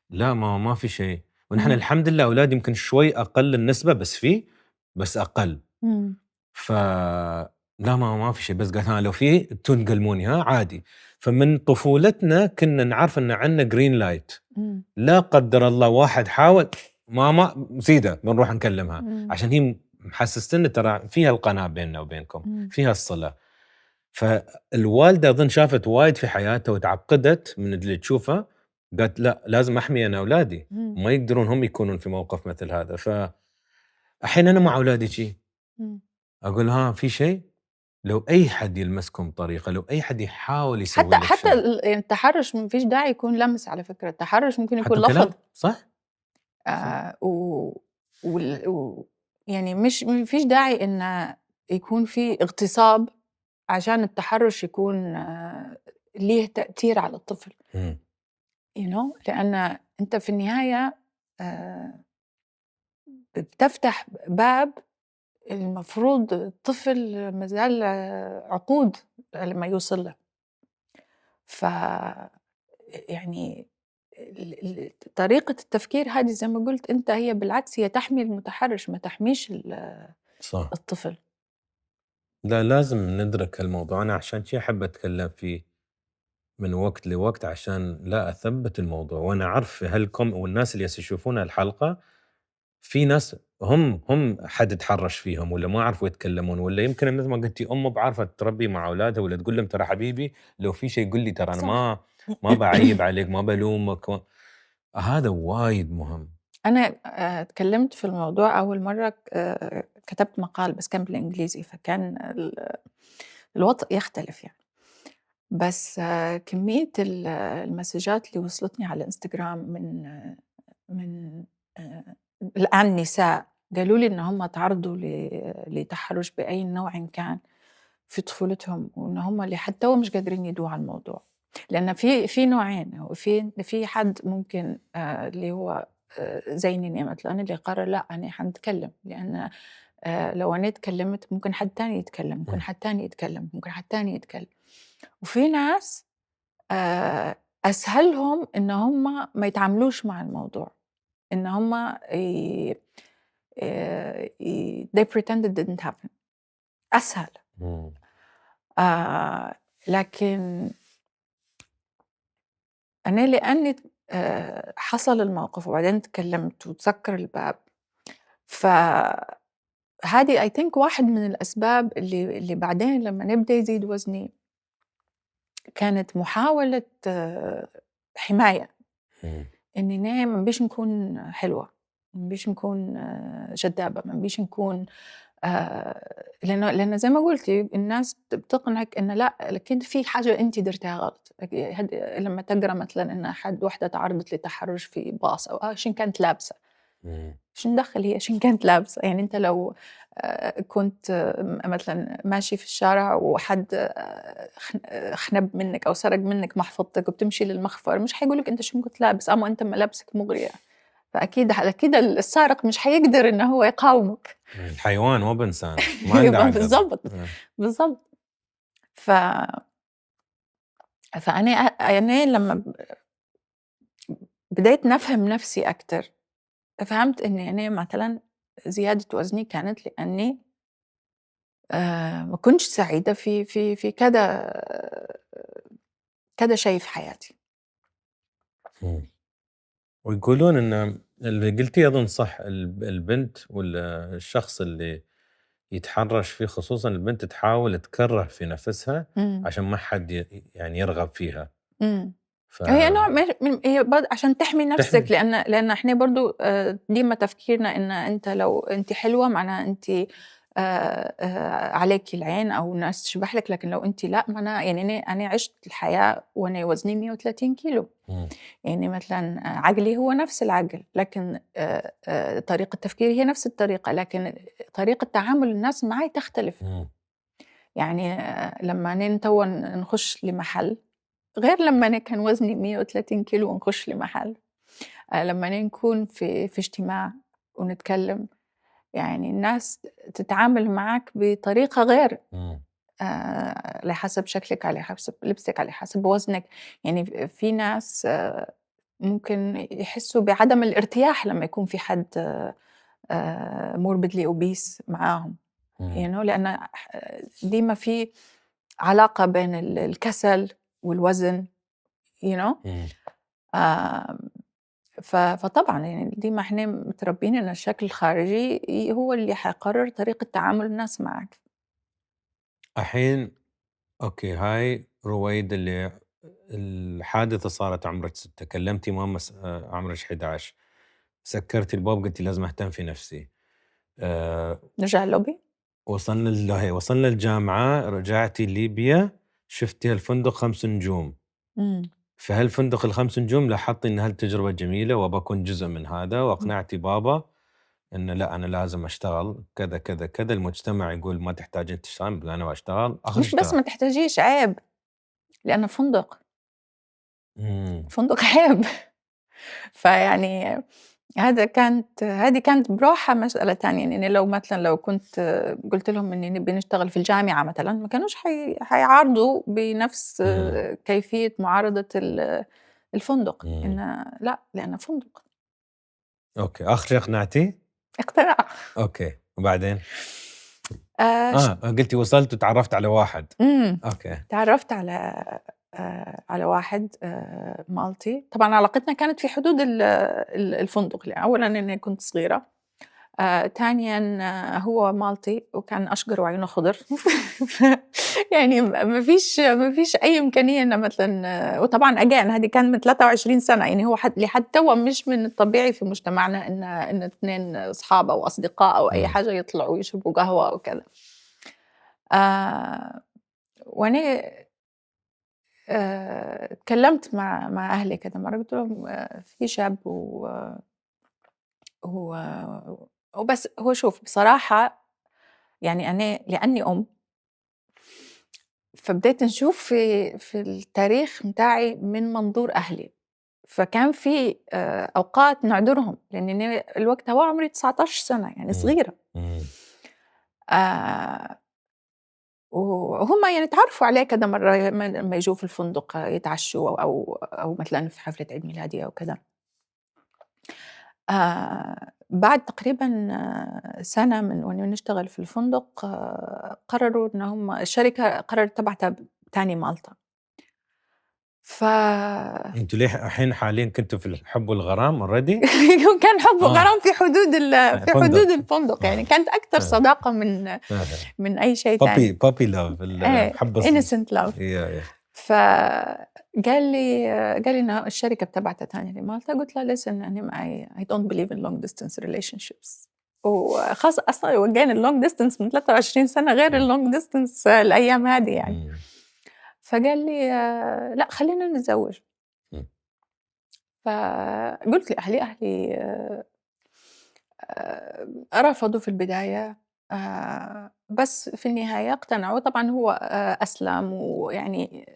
لا ماما ما في شيء، ونحن إمم، الحمد لله أولاد يمكن شوي أقل النسبة بس أقل. إمم، ف لا ما في شيء، بس قالت لو في تنقلموني عادي. فمن طفولتنا كنا نعرف إن عندنا جرين لايت، إمم، لا قدر الله واحد حاول ماما سيده بنروح نكلمها، إمم، عشان هي محسستنا ترى فيها القناة بيننا وبينكم، إمم، فيها الصلة. فالوالدة أظن شافت وايد في حياتها وتعقدت من اللي تشوفه، قالت لا لازم أحمي أنا أولادي، إمم، وما يقدرون هم يكونون في موقف مثل هذا. فالحين أنا مع أولادي شي إمم. أقول في شيء، لو أي حد يلمسكم بطريقة، لو أي حد يحاول يسوي حتى لك حتى شيء، يعني التحرش ما فيش داعي يكون لمس على فكرة، التحرش ممكن يكون حتى لفظ. كلام صح؟ صح. و وال و يعني مش ما فيش داعي إن يكون في اغتصاب عشان التحرُّش يكون ليه تأثير على الطفل إمم. لأن أنت في النهاية آآ بتفتح باب المفروض الطفل ما زال عقود لمّا يوصل له. ف يعني طريقة التفكير هذه زي ما قُلت أنت هي بالعكس هي تحمي المتحرِّش ما تحميش صح. الطفل. لا لازم ندرك هالموضوع، أنا عشان شي أحب أتكلم فيه من وقت لوقت عشان لا أثبّت الموضوع، وأنا أعرف والناس اللي يشوفون الحلقة في ناس هم حد اتحرش فيهم والّا ما عرفوا يتكلمون، والّا يمكن مثل ما قلتِ أم بعارفة تربي مع أولادها والّا تقول لهم ترى حبيبي لو في شيء قُل لي ترى أنا صح. ما باعيّب عليك، ما بالومك هذا وايد مهم. أنا اتكلّمت في الموضوع أول مرّة كتبت مقال بس كان بالإنجليزي، فكان الوضع يختلف يعني، بس كمية المسجات اللي وصلتني على الإنستجرام من آآ الآن نساء قالوا لي إن هم تعرضوا لتحرُّش بأي نوع كان في طفولتهم، وإن هم لحد توا مش قادرين يدووا على الموضوع، لأن في نوعين، في حد ممكن اللي هو زيي مثلًا اللي قرر لأ أنا حنتكلم، لأن لو أنا اتكلمت ممكن حد تاني يتكلم، ممكن إمم. حد تاني يتكلم، ممكن حد تاني يتكلم، وفي ناس أسهلهم إن هم ما يتعاملوش مع الموضوع، إن هم they pretend it didn't happen. أسهل. لكن أنا لأني حصل الموقف وبعدين تكلمت وتسكر الباب، فهذه I think واحد من الأسباب اللي بعدين لما نبدأ يزيد وزني كانت محاولة حماية، إني ما بيش نكون حلوة، ما بيش نكون جذابة، ما بيش نكون لأن زي ما قلتي الناس بتقنعك إنه لأ لكن في حاجة أنتِ درتيها غلط، لما تقرأ مثلًا إن وحدة تعرضت لتحرش في باص أو عشان كانت لابسة، شو ندخل هي عشان كانت لابسة، يعني أنت لو كنت مثلًا ماشي في الشارع وحد خنب منك أو سرق منك محفظتك وبتمشي للمخفر مش حيقول لك أنت شو كنت لابس، أما أنت ملابسك مغرية، فأكيد السارق مش حيقدر إنه هو يقاومك. الحيوان مو بإنسان ما عنده عقل. بالضبط. فأنا لما بديت نفهم نفسي أكتر فهمت إني أنا مثلًا زيادة وزني كانت لأني ما كنتش سعيدة في كذا شيء في حياتي. ويقولون إن اللي قلتيه أظن صح، البنت ولا الشخص اللي يتحرش فيه خصوصًا البنت تحاول تكره في نفسها عشان ما حد يعني يرغب فيها. هي نوع هي عشان تحمي نفسك لأن إحنا برضو ديما تفكيرنا إن أنت لو أنت حلوة معناها أنت عليك العين أو الناس تشبح لك، لكن لو أنت لأ معناها يعني أنا عشت الحياة وأنا وزني 130 كيلو. يعني مثلا عقلي هو نفس العقل، لكن طريقة تفكيري هي نفس الطريقة، لكن طريقة تعامل الناس معي تختلف. يعني لما نتوا نخش لمحل غير لما أنا كان وزني 130 كيلو ونخش لمحل، لما نكون في اجتماع ونتكلم يعني الناس تتعامل معك بطريقة غير، على حسب شكلك، على حسب لبسك، على حسب وزنك. يعني في ناس ممكن يحسوا بعدم الارتياح لما يكون في حد morbidly obese معاهم، لأن ديما في علاقة بين الكسل والوزن فطبعا يعني ديما احنا متربين ان الشكل الخارجي هو اللي حيقرر طريقة تعامل الناس معك. الحين اوكي، هاي رويد اللي الحادثة صارت عمرك 6، كلمتي ماما عمرك 11، سكرتي الباب قلتي لازم اهتم في نفسي. نرجع اللوبي، وصلنا الجامعة، رجعتي ليبيا، شفتي الفندق 5 نجوم. في هالفندق ال5 نجوم لاحظتي ان هالتجربة جميلة وبكون جزء من هذا، واقنعتي بابا إنه لا أنا لازم أشتغل كذا كذا كذا. المجتمع يقول ما تحتاجين تشتغل، أنا بشتغل مش بس ما تحتاجيش، عيب، لأنه فندق فندق عيب. فيعني هذه كانت بروحها مسألة تانية. يعني لو مثلا لو كنت قلت لهم إني نبي نشتغل في الجامعة مثلا ما كانوش حيعارضوا بنفس كيفية معارضة الفندق. إنه لا، لأنه فندق. أوكي، آخر شيء اقنعتي؟ اقتناع. أوكي، وبعدين؟ قلتي وصلت وتعرفت على واحد. أوكي. تعرفت على واحد مالطي. طبعا علاقتنا كانت في حدود الفندق. أولا أني كنت صغيرة، ثانيا هو مالطي وكان أشقر وعينه خضر. يعني ما فيش أي إمكانية إنه مثلا، وطبعا أجان هذه كان من 23 سنة، يعني هو لحد توا مش من الطبيعي في مجتمعنا إن اثنين أصحاب أو أصدقاء أو أي حاجة يطلعوا يشربوا قهوة أو كذا. وأنا اتكلمت مع أهلي كذا مرة، قلت لهم في شاب وبس. هو شوف بصراحة يعني أنا لأني أم، فبديت نشوف في التاريخ متاعي من منظور أهلي، فكان في أوقات نعذرهم لأن الوقت هو عمري 19 سنة يعني صغيرة. وهم يعني تعرفوا عليه كذا مرة لما يجوا في الفندق يتعشوا أو مثلا في حفلة عيد ميلادي أو كذا. بعد تقريبًا سنة من وإنه نشتغل في الفندق قرروا إن هم الشركة قررت تبعتها تاني مالطا. ف أنتم ليه الحين حاليًا كنتم في الحب والغرام already؟ كان حب آه. وغرام في حدود في فندق. حدود الفندق، يعني كانت أكتر آه. صداقة من أي شيء تاني. puppy love إيه الحب innocent love. yeah. قال لي إن الشركة بتبعتها تاني لمالطا، قُلت له listen أنا I don't believe in long distance relationships أصلًا وجّاني الlong distance من 23 سنة غير الlong distance الأيام هذه يعني. فقال لي لأ خلّينا نتزوج. إمم. فقُلت لأهلي، أهلي رفضوا في البداية بس في النهاية اقتنعوا. طبعًا هو أسلم ويعني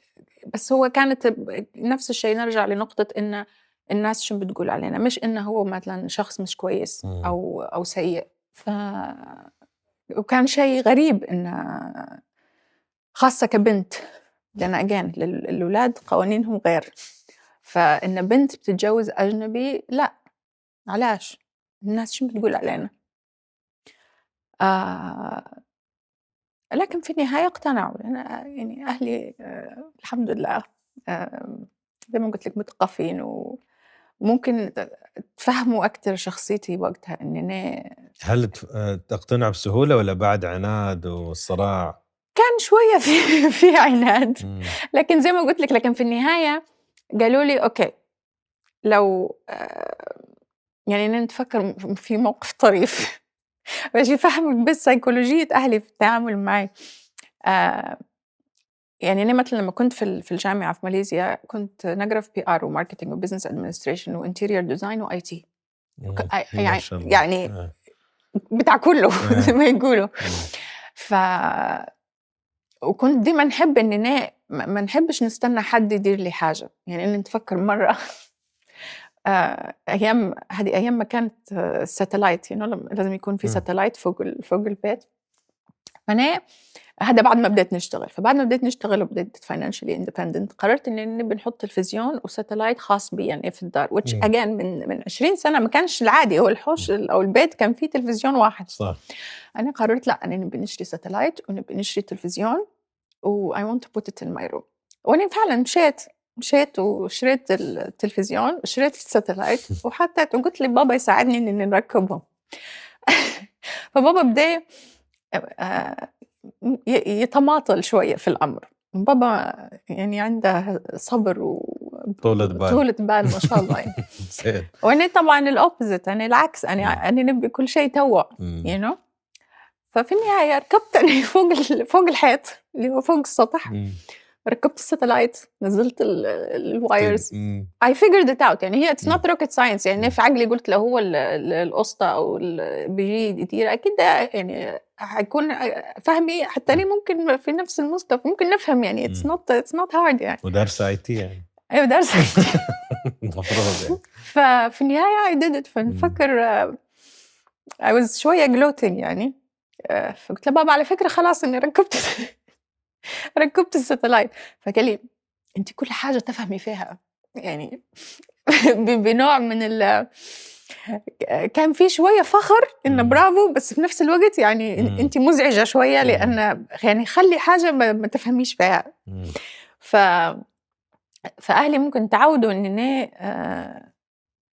بس هو كانت نفس الشيء نرجع لنقطة إن الناس شو بتقول علينا، مش إنه هو مثلًا شخص مش كويس أو سيء. وكان شيء غريب إنه خاصة كبنت، لأن again الولاد قوانينهم غير، فإن بنت بتتجوز أجنبي لأ، علاش؟ الناس شو بتقول علينا؟ لكن في النهاية اقتنعوا، لأن يعني أهلي الحمد لله زي ما قُلت لِك مثقفين وممكن تفهموا أكتر شخصيتي وقتها إن أنا هل تقتنع بسهولة والّا بعد عناد وصراع؟ كان شوية في عناد، لكن زي ما قُلت لِك لكن في النهاية قالوا لي أوكي لو يعني نتفكر في موقف طريف باش يفهمِك بس سيكولوجية أهلي في التعامل معي. يعني أنا مثلًا لمّا كنت في الجامعة في ماليزيا كنت ناقرا في PR وmarketing وbusiness administration وinterior design وIT ما شاء الله. يعني بتاع كُلّه زي ما يقولوا. ف وكنت دايمًا نحب إن أنا ما نحبش نستنى حد يدير لي حاجة، يعني أنا نتفكر مرة هذه أيام ما كانت الsatellite لازم يكون في satellite فوق البيت. فأنا هذا بعد ما بديت نشتغل، فبعد ما بديت نشتغل وبديت financially independent قررت إني نبي نحط تلفزيون وsatellite خاص بي يعني في الدار which again من 20 سنة ما كانش العادي، هو الحوش أو البيت كان فيه تلفزيون واحد. صح. أنا قررت لأ أنا نبي نشتري satellite ونبي نشتري تلفزيون I want to put it in my room. وأنا فعلًا مشيت وشريت التلفزيون وشريت الsatellite وحطيت وقُلت لبابا يساعدني إني نركبهم. فبابا بدأ يتماطل شوية في الأمر. بابا يعني عنده صبر طولة بال. طولة بال ما شاء الله يعني. زين. وأنا طبعًا الopposite أنا العكس أنا نبي كل شيء توا you know. ففي النهاية ركبت أنا فوق الحيط اللي هو فوق السطح. ركبت الsatellite نزّلت الwires I figured it out يعني هي it's not rocket science يعني في عقلي قُلت لو هو القسطى أو بيجي يدير أكيد ده يعني حيكون فهمي حتى أنا ممكن في نفس المستوى ممكن نفهم يعني it's not hard يعني. ودارسة IT يعني. أيوه دارسة المفروض يعني. ففي النهاية I did it فنفكر I was شوية gloating يعني. فقُلت له: "بابا على فكرة خلاص إني ركّبت الsatellite." فقال لي: "أنتِ كل حاجة تفهمي فيها." يعني بنوع من كان في شوية فخر إنه برافو، بس في نفس الوقت يعني أنتِ مزعجة شوية لأن يعني خلّي حاجة ما تفهميش فيها. ف فأهلي ممكن تعوّدوا إن أنا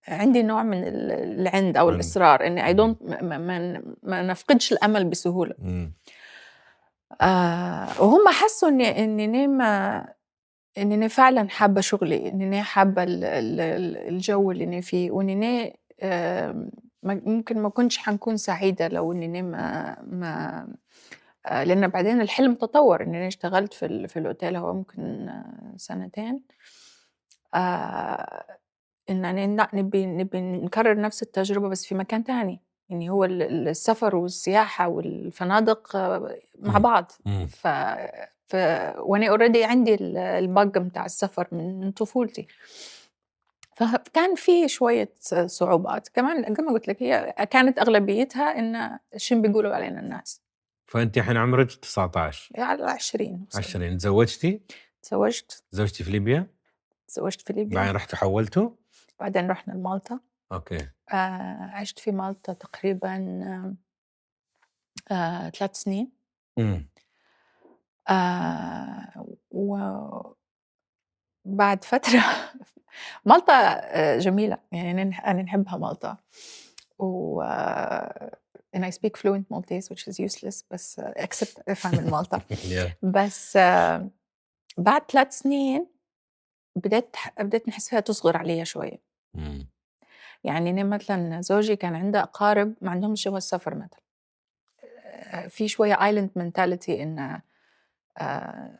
عندي نوع من العِند أو الإصرار إني I don't ما نفقدش الأمل بسهولة. وهُم حسّوا إن أنا فعلًا حابة شغلي، إن أنا حابة الجو اللي أنا فيه، وإن أنا ممكن ما كنتش حنكون سعيدة لو إن أنا ما لإن بعدين الحلم تطوّر، إن أنا اشتغلت في الأوتيل هو ممكن سنتين. إن أنا نبي نكرر نفس التجربة بس في مكان تاني، يعني هو السفر والسياحة والفنادق مع بعض. ف ف وأنا already عندي الbug بتاع السفر من طفولتي. فكان في شوية صعوبات، كمان كما قُلت لك هي كانت أغلبيتها إن شو بيقولوا علينا الناس. فأنتِ الحين عمرِك 19. على 20 20 تزوجتِ؟ تزوجت تزوجتِ في ليبيا؟ في ليبيا، بعدين رحتوا حولتوا؟ بعدين رُحنا لمالطا. أوكي. عِشت في مالطا تقريبًا 3 سنين. إمم. وبعد فترة مالطا جميلة، يعني أنا نحبها مالطا. و and I speak fluent Maltese which is useless بس except if I'm in Malta. Yeah. بس بعد 3 سنين بديت نحس فيها تصغر عليَّ شوية. إمم. يعني أنا مثلًا زوجي كان عنده أقارب ما عندهمش جواز سفر مثلًا. في شوية island mentality إن آآ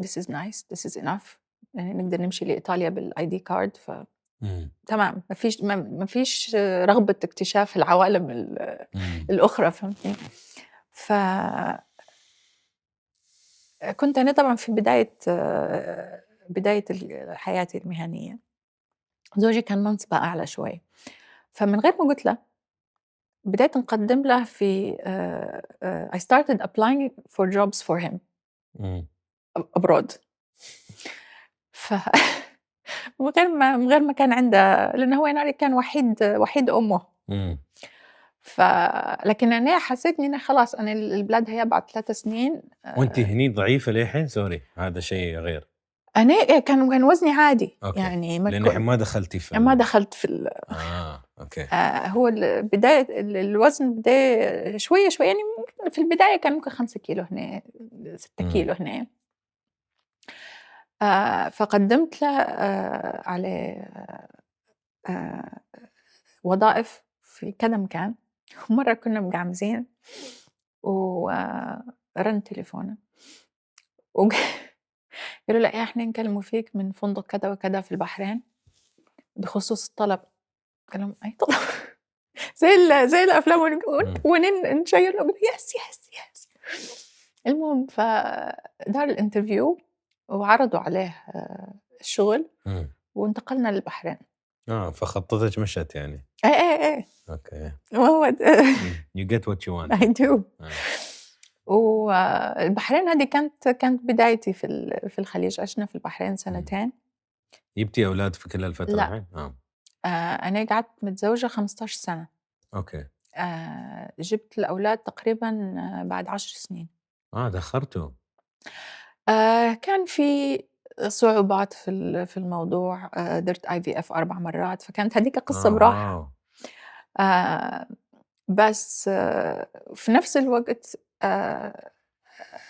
this is nice, this is enough. يعني نقدر نمشي لإيطاليا بالID card إمم. فتمام، ما فيش رغبة اكتشاف العوالم إمم. الأخرى، فهمتني؟ فكنت أنا طبعًا في بداية حياتي المهنية. زوجي كان منصبه أعلى شوي، فمن غير ما قُلت له بديت نقدّم له في I started applying for jobs for him إمم. abroad. ف من غير ما كان عنده، لأنه هو يعني كان وحيد أمه. إمم. ف لكن أنا حسيت إني أنا خلاص أنا البلاد هي بعد 3 سنين. وأنتِ هني ضعيفة للحين؟ سوري هذا شيء غير. أنا كان وزني عادي، أوكي. يعني لأن الحين ما دخلتِ ما دخلت في أوكي. هو بداية الوزن شوية، شوية يعني ممكن في البداية كان ممكن 5 كيلو هنا، 6 إمم. كيلو هنا. فقدّمت له على آآ وظائف في كذا مكان. ومرّة كنا مقعمزين ورن تليفونه وق قالوا له: إحنا نكلموا فيك من فندق كذا وكذا في البحرين بخصوص الطلب. قال لهم: أي طلب؟ زي الأفلام إمم. نشيّر له يس، يس، يس. المهم فدار الinterview وعرضوا عليه الشغل إمم. وانتقلنا للبحرين. فخطتِك مشت يعني. إيه، إيه، إيه. أوكي. وهو You get what you want. I do. آه. والبحرين هذه كانت بدايتي في الخليج. عشنا في البحرين إمم. سنتين. جبتِ أولاد في كل هالفترة لأ، الحين؟ أنا قعدت متزوجة 15 سنة. أوكي. جِبت الأولاد تقريبًا بعد 10 سنين. دخّرتوا. كان في صعوبات في الموضوع. درت IVF 4 مرات، فكانت هاديك قصة بروحها. واو! آآ بس في نفس الوقت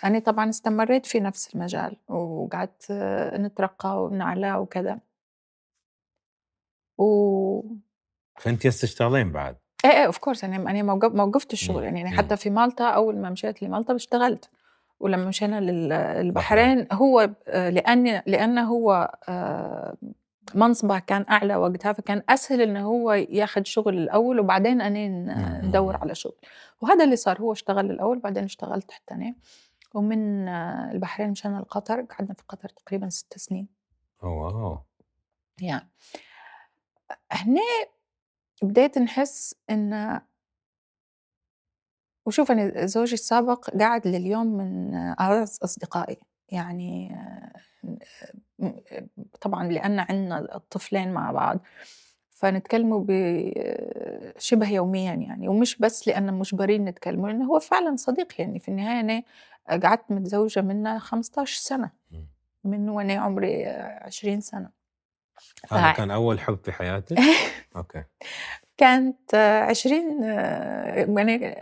أنا طبعًا استمريت في نفس المجال، وقعدت نترقى ونعلى وكذا. و فأنتِ هسه تشتغلين بعد؟ إيه، إيه of course أنا ما وقفت الشغل. إمم. يعني أنا إمم. حتى في مالطا أول ما مشيت لمالطا اشتغلت. ولمّا مشينا بحرين. البحرين هو لأنه هو منصبه كان أعلى وقتها، فكان أسهل إنه هو ياخد شغل الأول وبعدين أنا إمم. إمم. ندوّر إمم. على شغل. وهذا اللي صار، هو اشتغل الأول بعدين اشتغلت حتى أنا. ومن البحرين مشينا لقطر، قعدنا في قطر تقريبًا 6 سنين. واو! yeah. هنا بديت نحس إن وشوف أنا زوجي السابق قعد لليوم من أعز أصدقائي. يعني م طبعًا لأن عندنا الطفلين مع بعض، فنتكلموا شبه يوميًا يعني. ومش بس لأننا مجبرين نتكلموا، لأنه هو فعلًا صديق. يعني في النهاية أنا قعدت متزوجة منه 15 سنة، إمم. من من وأنا عمري 20 سنة. ف هذا كان أول حب في حياتِك؟ أوكي. كانت 20 يعني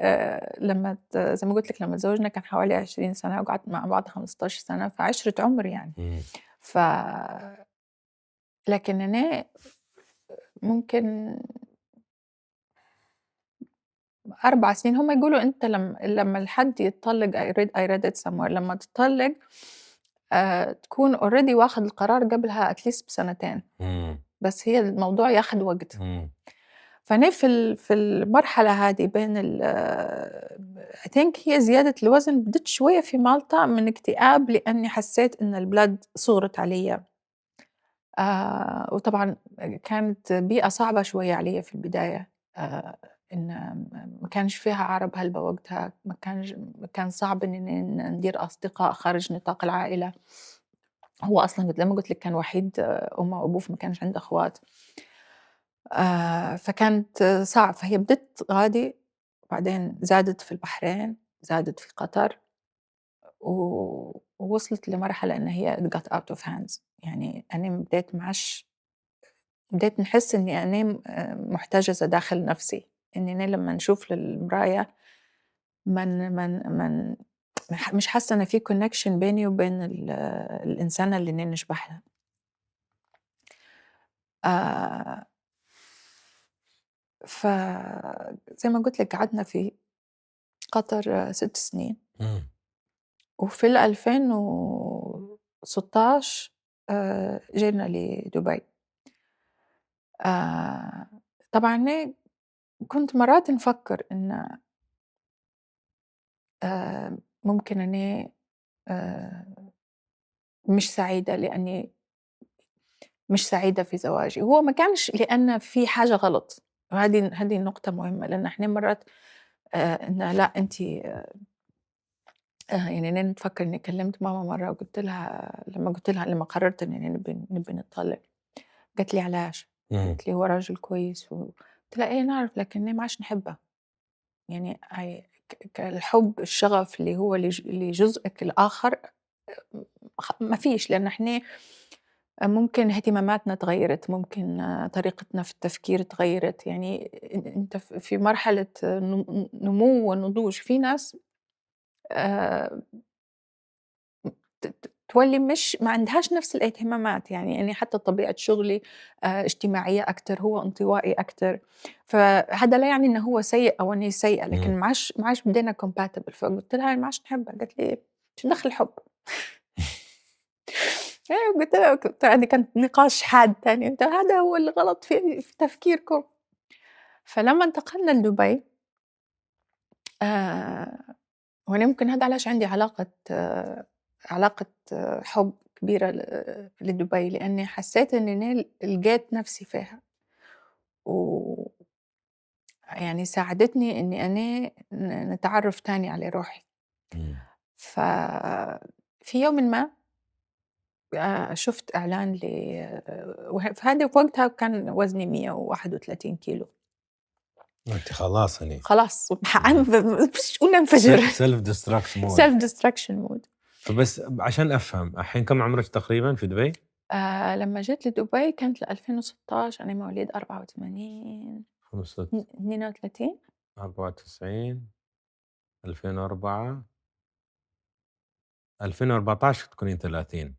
لمّا زي ما قُلت لك لمّا تزوجنا كان حوالي 20 سنة وقعدنا مع بعض 15 سنة، فعِشرة عُمر يعني. إمم. ف لكن أنا ممكن 4 سنين. هم يقولوا أنت لمّا الحد يتطلّق I read it somewhere لمّا تتطلّق تكون already واخد القرار قبلها at least بسنتين. إمم. بس هي الموضوع ياخد وقت. إمم. فأنا في المرحلة هذه بين I think هي زيادة الوزن بدت شوية في مالطا من اكتئاب، لإني حسيت إن البلاد صُغرت عليَّ. وطبعًا كانت بيئة صعبة شوية عليَّ في البداية. آآ إن ما كانش فيها عرب هلبة وقتها. كان صعب إني ندير أصدقاء خارج نطاق العائلة. هو أصلًا زي ما قُلت لِك كان وحيد أمه وأبوه، فما كانش عنده أخوات. فكانت صعب. فهي بدت غادي، وبعدين زادت في البحرين، زادت في قطر، ووصلت لمرحلة إن هي it got out of hands. يعني أنا بديت نحس إني أنا محتجزة داخل نفسي، إني أنا لمّا نشوف للمراية من مش حاسة إن في connection بيني وبين الإنسانة اللي أنا نشبهها. آآ فزي ما قُلت لِك قعدنا في قطر 6 سنين، إمم. وفي 2016 جينا لدبي. آآ طبعًا أنا كنت مرات نفكّر إن ممكن أنا آآ مش سعيدة لإني مش سعيدة في زواجي. هو ما كانش لأن في حاجة غلط، وهذه نقطة مهمة، لأن إحنا مرات إن لأ أنتِ يعني أنا نتفكّر إني كلّمت ماما مرّة وقُلت لها، لمّا قررت إننا نبي نتطلّق، قالت لي: "علاش؟" إمم. قالت لي: "هو راجل كويس." قُلت لها: "إيه نعرف، لكن أنا ما عادش نحبه." يعني الحب، الشغف اللي هو لجزءك الآخر ما فيش، لأن إحنا ممكن اهتماماتنا اتغيّرت، ممكن طريقتنا في التفكير اتغيّرت. يعني أنت في مرحلة نمو ونضوج. في ناس آآ تولي مش ما عندهاش نفس الاهتمامات. يعني أنا حتى طبيعة شغلي اجتماعية أكتر، هو انطوائي أكتر. فهذا لا يعني إنه هو سيء أو إني سيئة، لكن إمم. ما عاش بدينا compatible. فقُلت لها: "ما عادش نحبها." قالت لي: "شو دخل الحب؟" قُلت لها، هذه كانت نقاش حاد تاني، قُلت لها: "هذا هو الغلط في تفكيركم." فلمّا انتقلنا لدبي، آآ وأنا يمكن هذا علاش عندي علاقة حُب كبيرة لدبي، لإني حسّيت إني أنا لقيت نفسي فيها، ويعني ساعدتني إني أنا نتعرّف تاني على روحي. إمم. ففي يومٍ ما شُفت إعلان فهذا في وقتها كان وزني 131 كيلو. أنتِ خلاص هني. خلاص إمم. وننفجر. self destruct mode. self destruction mode. فبس عشان أفهم، الحين كم عمرك تقريبًا في دبي؟ لمّا جيت لدبي كانت 2016، أنا مواليد 84. خمسة 32. 94 2004 2014 تكونين 30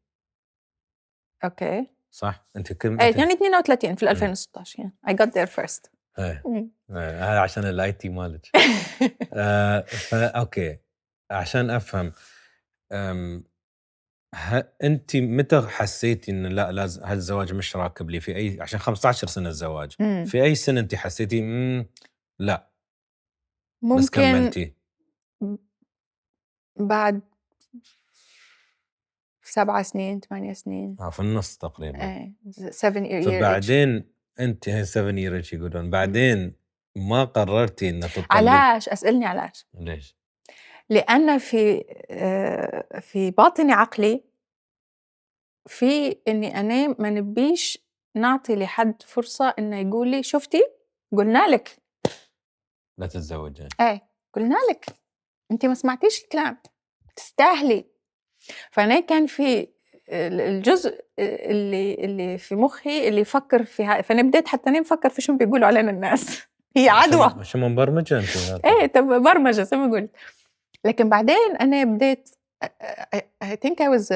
أوكي. صح؟ أنتِ كم إيه أنتِ يعني 32 في إمم. ال2016 yeah I got there first. إيه. إمم. هذا عشان الIT مالِج. أوكي، عشان أفهم، آمم، أنتِ متى حسيتِ إن لأ هالزواج مش راكب لي؟ في أي عشان 15 سنة الزواج، إمم. في أي سنة أنتِ حسيتِ لأ بس ممكن كمّلتِ؟ بعد 7 سنين، 8 سنين. في النُص تقريبًا. إيه 7 year itch. فبعدين أنتِ هي 7 year itch يقولون، إمم. بعدين ما قررتِ إن تطلّقي علاش؟ اسألني علاش؟ ليش؟ لأن في باطن عقلي في إني أنا ما نبيش نعطي لحد فرصة إنه يقول لي: "شُفتِ؟ قُلنا لِك." لا تتزوجين. إيه، قُلنا لِك، أنتِ ما سمعتيش الكلام، تستاهلي. فأنا كان في الجزء اللي في مُخّي اللي يفكّر في فأنا بديت حتى أنا نفكّر في شنو بيقولوا علينا الناس. هي عدوى. عشان مبرمجة أنتِ إيه برمجة زي ما قُلت. لكن بعدين أنا بديت I think I was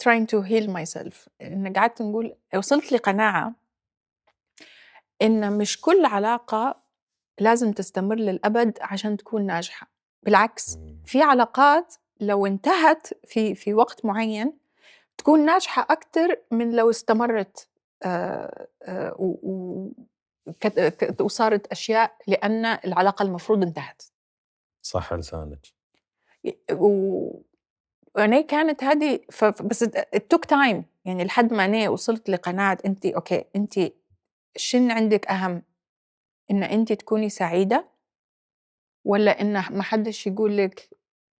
trying to heal myself. إن قعدت نقول، وصلت لقناعة إن مش كل علاقة لازم تستمر للأبد عشان تكون ناجحة. بالعكس، إمم. في علاقات لو انتهت في وقت معين تكون ناجحة أكتر من لو استمرت و وصارت أشياء لأن العلاقة المفروض انتهت. صح لسانِك. و وأنا كانت هذه بس it took time. يعني لحد ما أنا وصلت لقناعة أنتِ أوكي، أنتِ شن عندِك أهم، إن أنتِ تكوني سعيدة، والّا إن ما حدش يقول لِك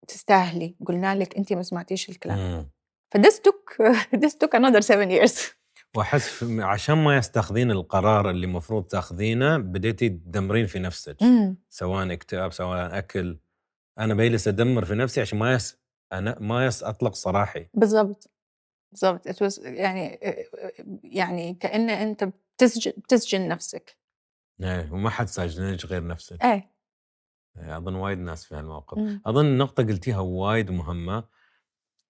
تستاهلي، قُلنا لِك أنتِ ما سمعتيش الكلام. إمم. فthis took this took another 7 years. واحس عشان ما يستخدين القرار اللي المفروض تاخذينه بديتي تدمرين في نفسك، سواء اكتئاب سواء اكل. انا بجلس ادمر في نفسي عشان انا ما اطلق سراحي. بالضبط، بالضبط. it was يعني كأن أنت بتسجن نفسك. ايه، وما حد ساجنك غير نفسك. إيه. اظن وايد ناس في هالموقف. إمم. اظن النقطه قلتيها وايد مهمه.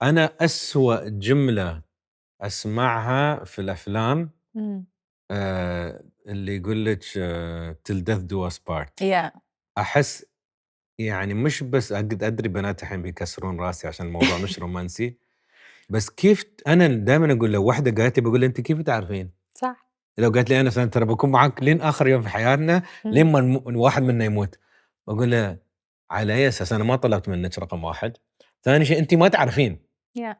انا أسوأ جمله اسمعها في الافلام إمم. اللي يقول لك till death do us part. Yeah. احس يعني مش بس ادري بنات الحين بيكسرون راسي عشان الموضوع مش رومانسي، بس كيف انا دائما اقول لو واحده قالت لي بقول لها انت كيف تعرفين؟ صح. لو قالت لي انا ترى بكون معك لين اخر يوم في حياتنا، لين ما واحد منا يموت، بقول لها على اي اساس؟ انا ما طلبت منك رقم واحد. ثاني شيء انت ما تعرفين. Yeah.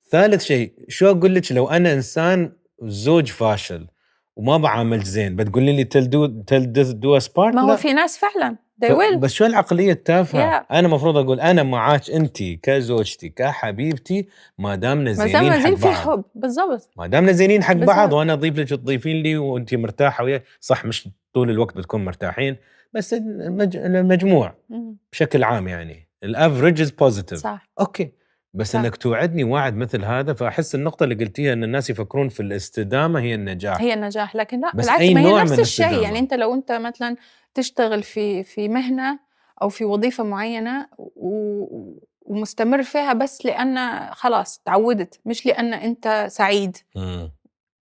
ثالث شيء شو اقول لك لو انا انسان زوج فاشل وما بعاملك زين بتقولي لي تل دو اس بارت؟ ما هو لا. في ناس فعلًا they will. بس شو العقليه التافهه؟ Yeah. انا مفروض اقول انا معاك انت كزوجتي كحبيبتي ما دامنا ما زينين حق زين في بعض. حب. بالضبط. ما دامنا زينين حق بعض بالضبط. وانا اضيف لك تضيفين لي وانت مرتاحه وياي، صح مش طول الوقت بتكون مرتاحين، بس المجموع بشكل عام يعني الافريج از بوزيتيف. صح. اوكي، بس صح. انك توعدني وعد مثل هذا، فاحس النقطه اللي قلتيها ان الناس يفكرون في الاستدامه هي النجاح. هي النجاح، لكن لأ بس بالعكس، أي ما هي نوع نفس من الشيء. الاستدامة؟ يعني أنت لو أنت مثلًا تشتغل في مهنة أو في وظيفة معينة ومستمر فيها بس لأن خلاص تعودت، مش لأن أنت سعيد.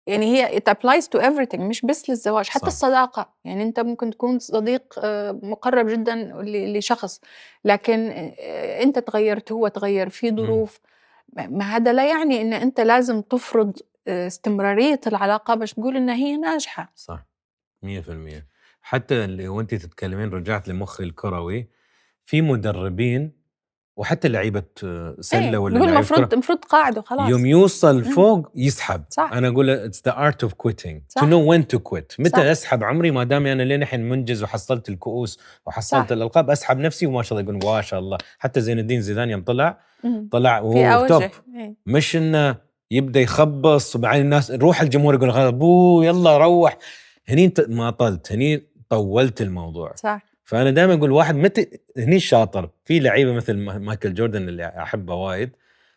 يعني هي it applies to everything، مش بس للزواج، حتى صح. الصداقة. يعني أنت ممكن تكون صديق مقرب جدًا لشخص، لكن أنت تغيرت، هو تغير، في ظروف. ما هذا لا يعني إن أنت لازم تفرض استمرارية العلاقة باش تقول إن هي ناجحة. صح 100%. حتى اللي وانت تتكلمين رجعت لمخي الكروي، في مدربين وحتى لعيبه سله إيه، ولا بيقول لعيبه كره المفروض تقاعد وخلاص. يوم يوصل فوق يسحب. صح. انا اقول it's the art of quitting to صح. know when to quit. متى صح. اسحب عمري ما دام انا لين الحين منجز وحصلت الكؤوس وحصلت صح. الالقاب، اسحب نفسي وما شاء الله يقول ما شاء الله. حتى زين الدين زيدان يوم طلع في وهو توب، أوجه. إيه. مش انه يبدا يخبص وبعدين الناس روح الجمهور يقول ابو يلا روح. هني ما طلت، هني طولت الموضوع. صح. فانا دائما اقول واحد متى هني شاطر في لعيبه مثل مايكل جوردن اللي احبه وايد،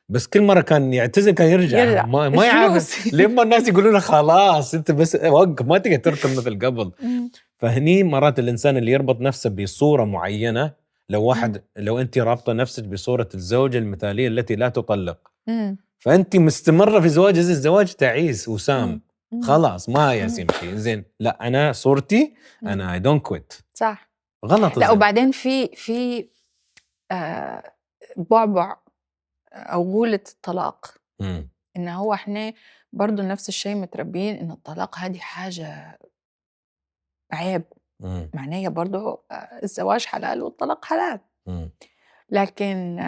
بس كل مره كان يعتزل كان يرجع ما يعرف الفلوس. لما الناس يقولون له خلاص انت بس وقف ما تقدر تركض مثل قبل. فهني مرات الانسان اللي يربط نفسه بصوره معينه، لو انت رابطه نفسك بصوره الزوجه المثاليه التي لا تطلق، فانت مستمره في زواج، الزواج تعيس وسام خلاص ما يمشي زين. لا انا صورتي انا اي دونت كويت. صح. غلط. لا وبعدين في بعبع أو غولة الطلاق. إن هو إحنا برضو نفس الشيء متربيين إن الطلاق هذه حاجة عيب. معناه برضو الزواج حلال والطلاق حلال. لكن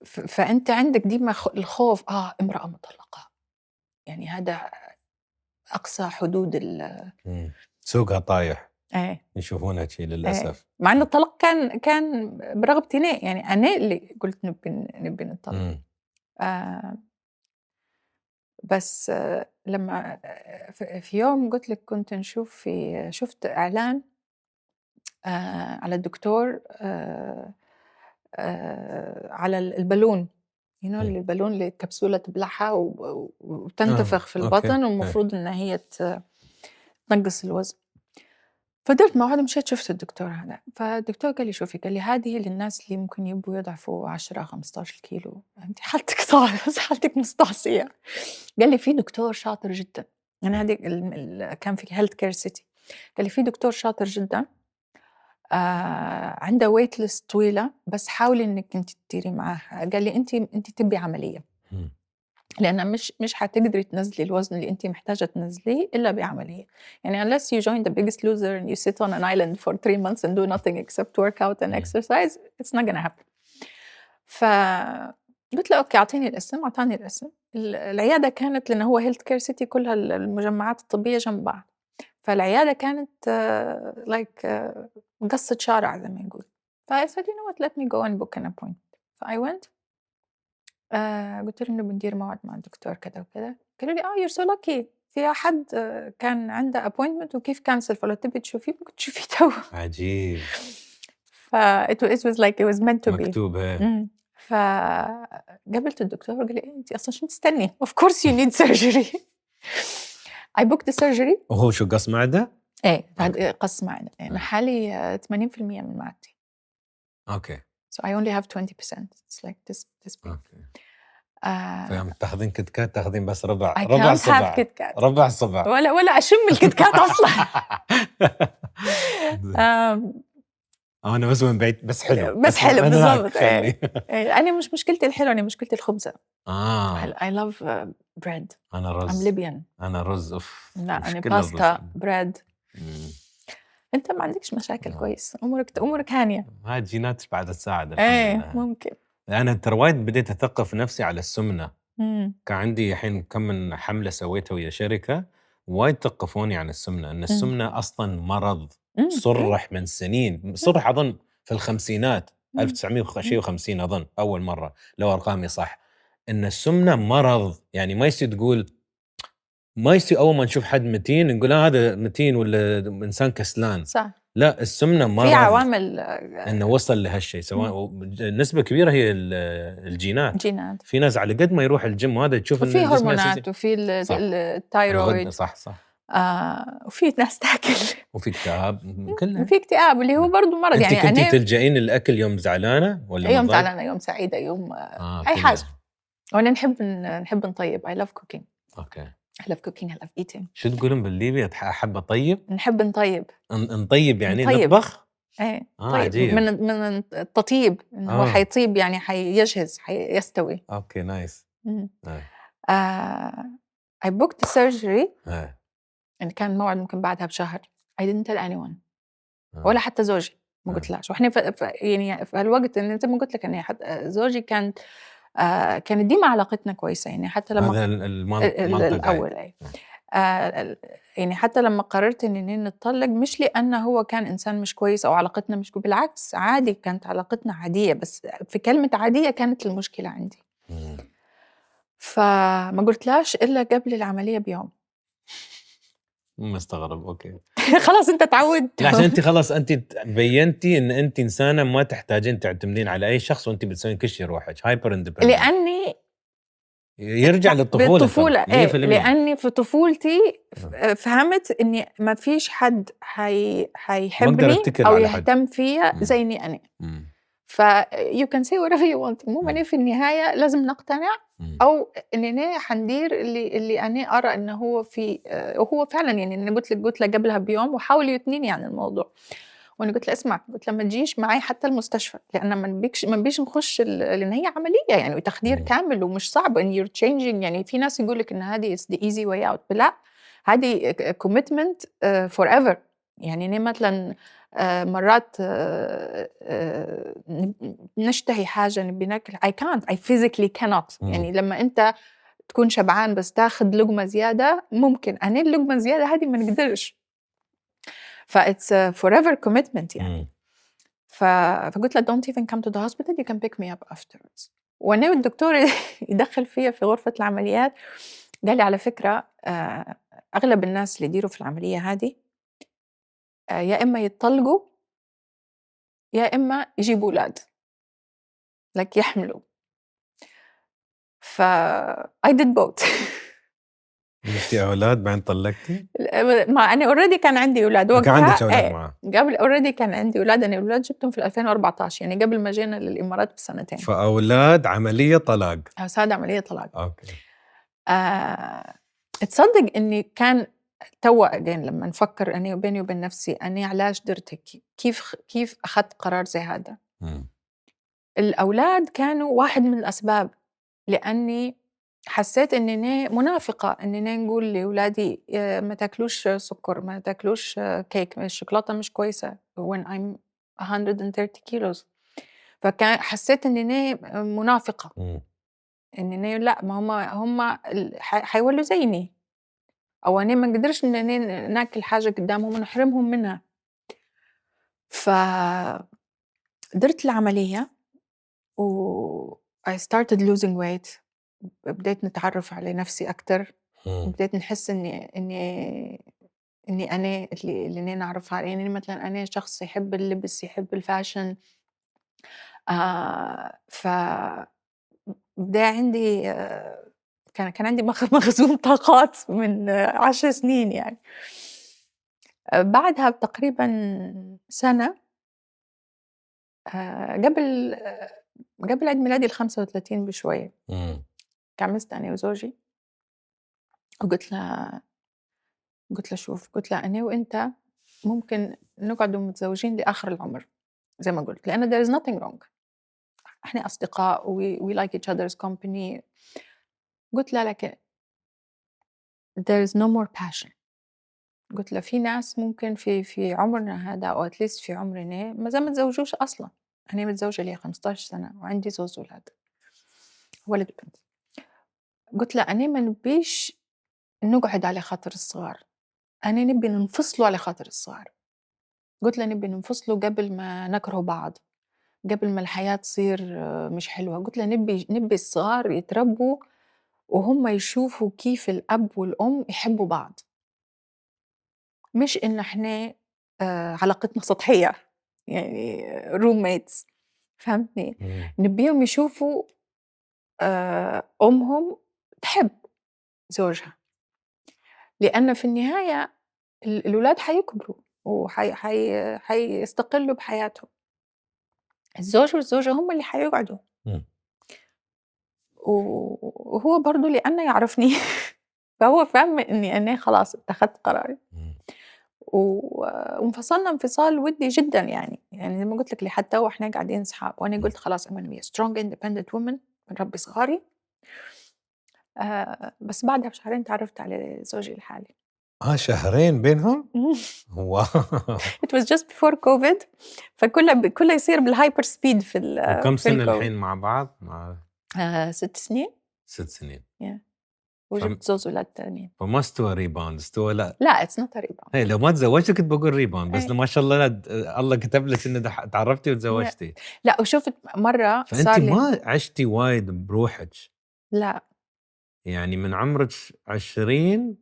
فأنت عندك ديما الخوف امرأة مطلقة، يعني هذا أقصى حدود سوقها طايح. ايه يشوفونها شيء للأسف. مع إن الطلاق كان برغبتي أنا، يعني أنا اللي قلت نبي نطلق. بس لما في يوم قلت لك كنت نشوف شفت إعلان على الدكتور على البالون، البالون اللي الكبسولة تبلعها وتنتفخ في البطن والمفروض إن هي تنقص الوزن. فضلت مع واحدة مشيت شفت الدكتور هذا، فالدكتور قال لي شوفي، قال لي هذه للناس اللي ممكن يبوا يضعفوا 10-15 كيلو، انت حالتك صعبة بس حالتك مستعصية. قال لي في دكتور شاطر جدا، انا هذه كان في هيلث كير سيتي، قال لي في دكتور شاطر جدا عنده ويت ليست طويلة، بس حاولي انك انت تديري معاه. قال لي انت تبي عملية، لأن مش حتقدري تنزلي الوزن اللي أنت محتاجة تنزليه إلا بعملية. يعني unless you join the biggest loser and you sit on an island for 3 months and do nothing except work out and exercise, it's not gonna happen. فقلت له أوكي أعطيني الاسم. أعطاني الاسم. العيادة كانت، لأن هو health care city كلها المجمعات الطبية جنب بعض، فالعيادة كانت like قصة شارع زي ما نقول. I said you know what, let me go and book an appointment. I went. قُلت له إنه بندير موعد مع الدكتور كذا وكذا، قالوا لي: "you're so lucky في أحد كان عنده appointment وكيف كنسل فلو تبي تشوفيه ممكن تشوفيه توا." عجيب. it was like it was meant to be. مكتوب إيه. فقابلت الدكتور قال لي: "أنتِ أصلًا شو تستني of course you need surgery." I booked the surgery. وهو شو قص معدة؟ إيه أوكي. قص معدة، يعني حالي 80% من معدتي. أوكي. So I only have 20%. It's like this big. أوكي. آآ فيوم تاخذين كيت كات تاخذين بس ربع I ربع can't have صبع. Kit Kat. ربع صبع. ولا أشم الكيت كات أصلًا. آمم أنا بس من بعيد بس حلو. بس حلو أنا بالضبط. خلّي. أنا مش مشكلتي الحلو، أنا مشكلتي الخبزة. آه. I love bread. أنا I'm رز. Libyan. أنا رز أوف. لأ أنا مشكلة الرز. باستا، bread. إمم. أنت ما عندكش مشاكل كويس، أمورك هانية. هاي الجينات بعد تساعد الحمد إيه لله. ممكن. أنا ترى وايد بديت أثقف نفسي على السمنة. إمم. كان عندي الحين كم من حملة سويتها ويا شركة، وايد ثقفوني عن السمنة، إن السمنة أصلًا مرض إيه. صُرح من سنين، صُرح أظن في الخمسينات، إمم. 1950 أظن أول مرة لو أرقامي صح، إن السمنة مرض، يعني ما يصير أول ما نشوف حد متين نقول هذا متين والّا إنسان كسلان، صح. لأ السمنة في مرض. عوامل إنه وصل لهالشيء سواء نسبة كبيرة هي الجينات. جينات. في ناس على قد ما يروح الجيم وهذا تشوف إن وفي جسمه هرمونات وفي صح. الغدة التايرويد. صح. وفي ناس تاكل. وفي اكتئاب كلها. وفي اكتئاب اللي هو برضه مرض، أنتِ يعني كنتِ أنا تلجئين للأكل يوم زعلانة والّا يوم متضايقة؟ زعلانة، يوم سعيدة، يوم أي كلها. حاجة. وأنا نحب نطيب. I love cooking. أوكي. I love cooking. I love eating. شو تقولون بالليبي أحب أطيب؟ نحب نطيب. نطيب يعني نطيب. نطبخ؟ إيه طيب عجيب. من التطيب إنه هو حيطيب يعني حيجهز حيستوي. أوكي نايس. إمم. I booked the surgery. يعني كان الموعد ممكن بعدها بشهر. I didn't tell anyone. ولا حتى زوجي ما قلتلهاش. وإحنا يعني في هالوقت إن زي ما قلت لك إن زوجي كانت ديما علاقتنا كويسة، يعني حتى لما هذا المنطقة الأول أي. يعني حتى لما قررت إننا نتطلق مش لأنه هو كان إنسان مش كويس أو علاقتنا مش بالعكس عادي، كانت علاقتنا عادية، بس في كلمة عادية كانت المشكلة عندي. فما قلتلهاش إلا قبل العملية بيوم. مستغرب أوكي. خلاص أنت تعودت. عشان أنتِ خلاص أنتِ بيّنتِ إن أنتِ إنسانة ما تحتاجين تعتمدين على أي شخص وأنتِ بتسوين كل شيء لروحِك hyper independent. لأني يرجع للطفولة. بالطفولة إيه، 100%. لأني في طفولتي فهمت إني ما فيش حد حيحبني أو يهتم فيا زيني أنا. ف you can say whatever you want. المهم أنا في النهاية لازم نقتنع أو إننا حندير اللي أنا أرى إنه هو في وهو فعلًا يعني أنا قلت له قبلها بيوم وحاول يثنيني عن الموضوع. وأنا قلت له اسمع، قلت له ما تجيش معي حتى المستشفى لأن ما نبيش نخش لأن هي عملية يعني وتخدير كامل ومش صعب إن you're changing. يعني في ناس يقول لك إن هذه is the easy way out. لا هذه commitment forever. يعني أنا مثلًا مرات نشتهي حاجة نبي ناكل I physically cannot. يعني لما أنت تكون شبعان بس تاخد لقمة زيادة ممكن، أنا اللقمة الزيادة هذه ما نقدرش. فإتس forever commitment يعني. فقلت له don't even come to the hospital, you can pick me up afterwards. وأنا الدكتور يدخل فيا في غرفة العمليات قال لي على فكرة أغلب الناس اللي يديروا في العملية هذه يا إما يتطلقوا يا إما يجيبوا أولاد لك يحملوا. I did both. جبتي أولاد بعدين طلقتي؟ ما أنا already كان عندي أولاد وقتها. كان عندك أولاد معاه؟ قبل already كان عندي أولاد. أنا أولاد جبتهم في 2014 يعني قبل ما جينا للإمارات بسنتين. فأولاد عملية طلاق. هذا عملية طلاق. أوكي. تصدق إني كان توا لما نفكر أنا بيني وبين نفسي أنا علاش درت كيف أخذت قرار زي هذا. الأولاد كانوا واحد من الأسباب، لأني حسيت إني منافقة إني نقول لأولادي ما تاكلوش سكر، ما تاكلوش كيك، الشوكولاتة مش كويسة when I'm 130 kilos. فكان حسيت إني منافقة. إني لا ما هم حيولوا زيني أو أنا ما قدرش إني ناكل حاجة قدامهم ونحرمهم منها. فدرت العملية و I started losing weight. بديت نتعرف على نفسي أكتر. مم. بديت نحس إني أنا اللي أنا أعرف يعني مثلا أنا شخص يحب اللبس، يحب الفاشن. ف بدا عندي كان عندي مخزون طاقات من 10 سنين يعني. بعدها بتقريبا سنة، قبل عيد ميلادي ال35 بشوية، مم. كعمست أنا وزوجي وقلت له شوف، قلت له أنا وأنت ممكن نقعد متزوجين لآخر العمر زي ما قلت، لأن there is nothing wrong. إحنا أصدقاء we like each other's company. قلت له لكن there is no more passion. قلت له في ناس ممكن في عمرنا هذا أو at least في عمرنا ما زال ما تزوجوش أصلا. أنا متزوجة لي 15 سنة وعندي زوج أولاد، ولد وبنت. قلت له أنا ما نبيش نقعد على خاطر الصغار، أنا نبي ننفصلوا على خاطر الصغار. قلت له نبي ننفصلوا قبل ما نكره بعض، قبل ما الحياة تصير مش حلوة. قلت له نبي الصغار يتربوا وهم يشوفوا كيف الأب والأم يحبوا بعض، مش إن إحنا علاقتنا سطحية يعني roommates. فهمتني؟ مم. نبيهم يشوفوا أمهم تحب زوجها، لأن في النهاية الولاد حيكبروا حيستقلوا بحياتهم. الزوج والزوجة هم اللي حيقعدوا. مم. وهو برضو لأنه يعرفني فهو فهم إني أنا خلاص اتخذت قراري. مم. وانفصلنا انفصال ودي جدا يعني زي ما قلت لك لحتى واحنا قاعدين صحاب، وانا قلت خلاص I'm gonna be a strong independent woman بنربي صغاري. بس بعدها بشهرين تعرفت على زوجي الحالي. شهرين بينهم؟ واو. It was just before COVID. فكله يصير بالهايبر سبيد وكم في سنة الكوفيد. الحين مع بعض؟ 6 سنين. 6 سنين. وجبت زوج ولاد تانيين. فما استوى ريباوند، استوى لا. لا it's not a rebound. هي لو ما تزوجت كنت بقول ريباوند، بس إيه. ما شاء الله الله كتب لك انه تعرفتي وتزوجتي. لا وشفت مرة فانت صار لي ما عشتي وايد بروحك، لا. يعني من عمرك 20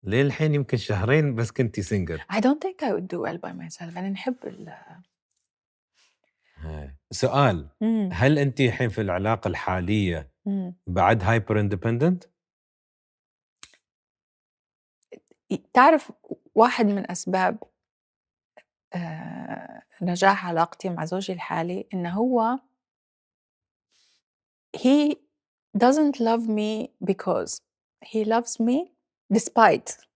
للحين يمكن شهرين بس كنتي سنجل. I don't think I would do well by myself. أنا نحب سؤال، هل أنت الحين في العلاقة الحالية بعد هايبر اندبندنت؟ تعرف واحد من أسباب نجاح علاقتي مع زوجي الحالي إنه هو he doesn't love me because he loves me despite.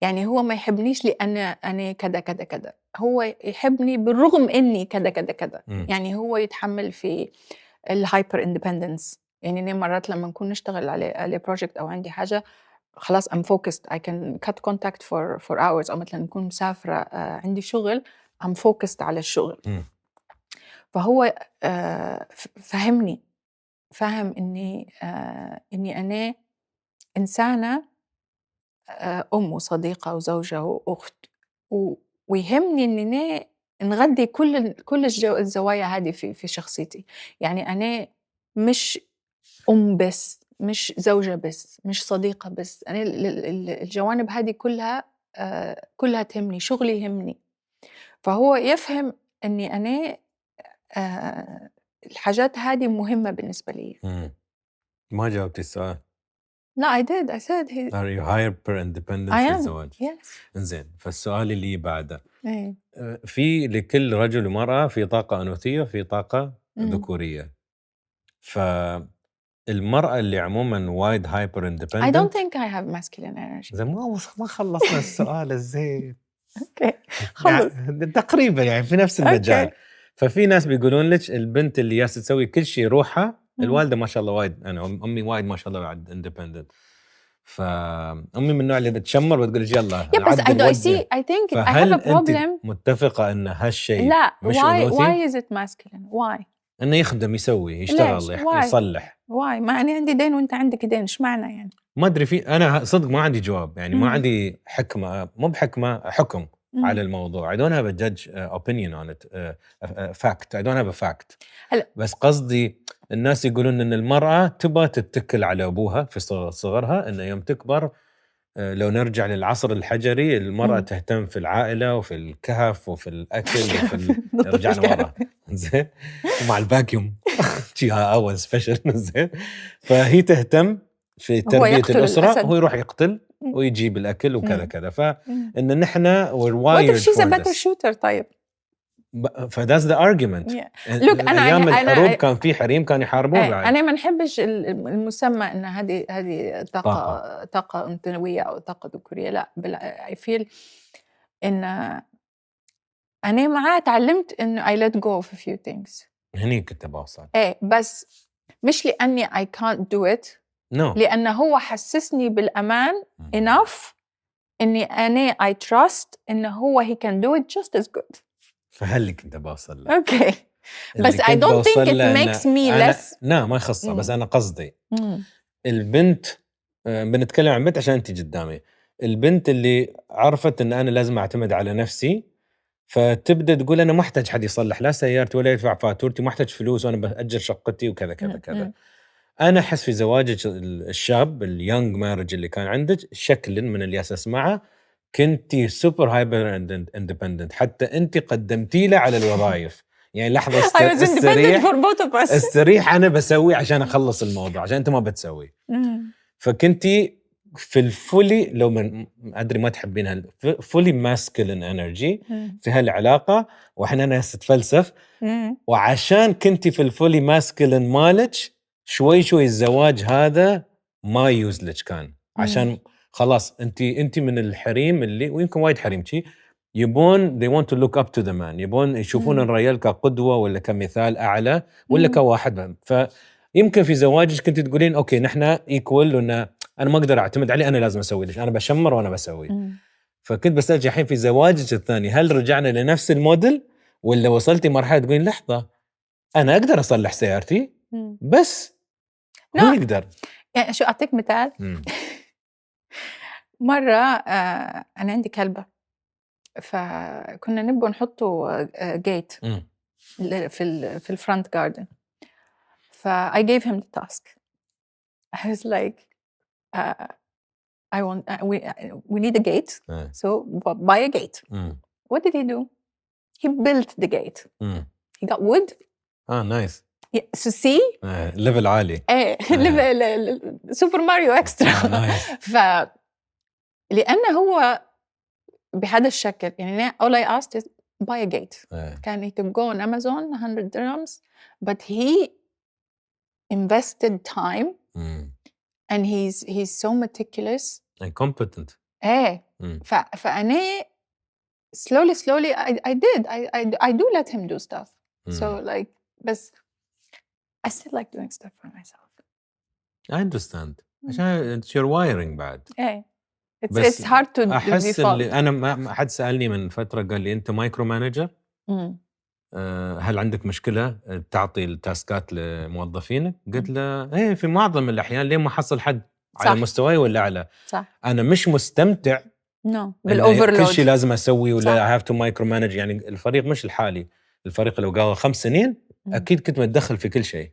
يعني هو ما يحبنيش لأن أنا كذا كذا كذا، هو يحبني بالرغم إني كذا كذا كذا. يعني هو يتحمل في الهايبر اندبندنس. يعني أنا مرات لما نكون نشتغل على بروجكت أو عندي حاجة خلاص I'm focused I can cut contact for hours، أو مثلا نكون مسافرة عندي شغل I'm focused على الشغل. فهو فهمني، فهم إني أنا إنسانة أم وصديقة وزوجة وأخت، ويهمني إني نغذي كل الزوايا هذه في شخصيتي. يعني أنا مش أم بس، مش زوجة بس، مش صديقة بس، أنا الجوانب هذه كلها تهمني، شغلي يهمني. فهو يفهم إني أنا الحاجات هذه مهمة بالنسبة لي. ما جاوبتي السؤال. لا I did. I said Are you hyper independent I في am. الزواج؟ Yes. إنزين، فالسؤال اللي بعده إيه. في لكل رجل ومرأة في طاقة أنوثية وفي طاقة ذكورية. فالمرأة اللي عموما وايد هايبر اندبندنت. I don't think I have masculine energy. زين ما خلصنا السؤال الزين. اوكي خلص. يعني تقريبا يعني في نفس المجال. ففي ناس بيقولون لك البنت اللي جالسه تسوي كل شيء روحها، الوالده ما شاء الله وايد، انا امي وايد ما شاء الله وايد اندبندنت. فامي من النوع اللي بتشمر وتقول لك يلا بس I don't see. I think I have a problem. انت متفقه ان هالشيء لا مش why is it masculine? why؟ انه يخدم، يسوي، يشتغل، يصلح. why؟ ما انا عندي دين وانت عندك دين، ايش معنى يعني؟ ما ادري، انا صدق ما عندي جواب، يعني ما عندي حكمه، مو بحكمه، حكم على الموضوع. I don't have a judge opinion on it fact. I don't have a fact. هلا بس قصدي الناس يقولون ان المرأة تبغى تتكل على ابوها في صغرها، انه يوم تكبر لو نرجع للعصر الحجري المرأة تهتم في العائلة وفي الكهف وفي الأكل وفي رجعنا ورا زين ومع الفاكيوم شيء أول سبيشل زين، فهي تهتم في تربية الأسرة، هو يروح يقتل ويجيب الأكل وكذا كذا. فإن نحن we're wired What if she's a for better this. shooter طيب؟ فذاس ذا argument. Look أيام الحروب كان في حريم كانوا يحاربون بعد. أنا ما نحبش المسمى إن هذه طاقة أنثوية أو طاقة ذكورية، لا I feel إن أنا معاه تعلمت إنه I let go of a few things. هني كنت بوصل. بس مش لأني I can't do it. No. لأنه هو حسسني بالأمان enough إني أنا I trust إنه هو he can do it just as good. فهل كنت بوصل له. أوكي. بس I don't think it makes me less. لا ما يخصه. بس أنا قصدي البنت بنتكلم عن بنت عشان أنت قدامي. البنت اللي عرفت إن أنا لازم أعتمد على نفسي، فتبدأ تقول أنا ما أحتاج حد يصلح لا سيارتي ولا يدفع فاتورتي، ما أحتاج فلوس وأنا بأجر شقتي وكذا كذا كذا. أنا أحس في زواجك الشاب اليونج مارج اللي كان عندك شكل من اللي أسمعه كنتي سوبر هايبر اندبندنت، حتى أنت قدمتي له على الوظائف. يعني لحظة استريح أنا بسوي عشان أخلص الموضوع عشان أنت ما بتسوي. فكنتي في الفولي لو من أدري ما تحبينها فولي ماسكلين انرجي في هالعلاقة، وإحنا ناس نتفلسف وعشان كنتي في الفولي ماسكلين مالك شوي الزواج هذا ما يوزلك كان عشان خلاص انت من الحريم اللي ويمكن وايد حريم شي يبون they want to look up to the man، يبون يشوفون الرجال كقدوة ولا كمثال أعلى ولا كواحد. فيمكن في زواجك كنت تقولين أوكي نحن ايكوال وإن أنا ما أقدر أعتمد عليه، أنا لازم أسوي ليش، أنا بشمر وأنا بسوي. فكنت بسألك الحين في زواجك الثاني هل رجعنا لنفس الموديل ولا وصلتي مرحلة تقولين لحظة أنا أقدر أصلح سيارتي بس هو يقدر. يعني شو أعطيك مثال. مرة أنا عندي كلبة، فكنا نبغى نحطه جيت في الفرونت جاردن، I gave him the task. I was like we need a gate, so buy a gate. What did he do? He built the gate. He got wood. Nice. So see level عالي. level سوبر ماريو اكسترا. لأنه هو بهذا الشكل يعني all I asked is buy a gate. كان he could go on Amazon 100 dirhams but he invested time and he's so meticulous and competent. فأنا slowly I do let him do stuff. So like بس I still like doing stuff for myself. I understand. عشان it's your wiring بعد. It's hard to أحس اللي أنا ما حد سألني من فترة قال لي أنت مايكرو مانجر. هل عندك مشكلة تعطي التاسكات لموظفينك؟ قلت له في معظم الأحيان ليه ما حصل حد على مستواي ولا أعلى. أنا مش مستمتع بالأوفرلود كل شيء لازم أسوي ولا I have to micro manage. يعني الفريق مش الحالي، الفريق لو قال 5 سنين أكيد كنت متدخل في كل شيء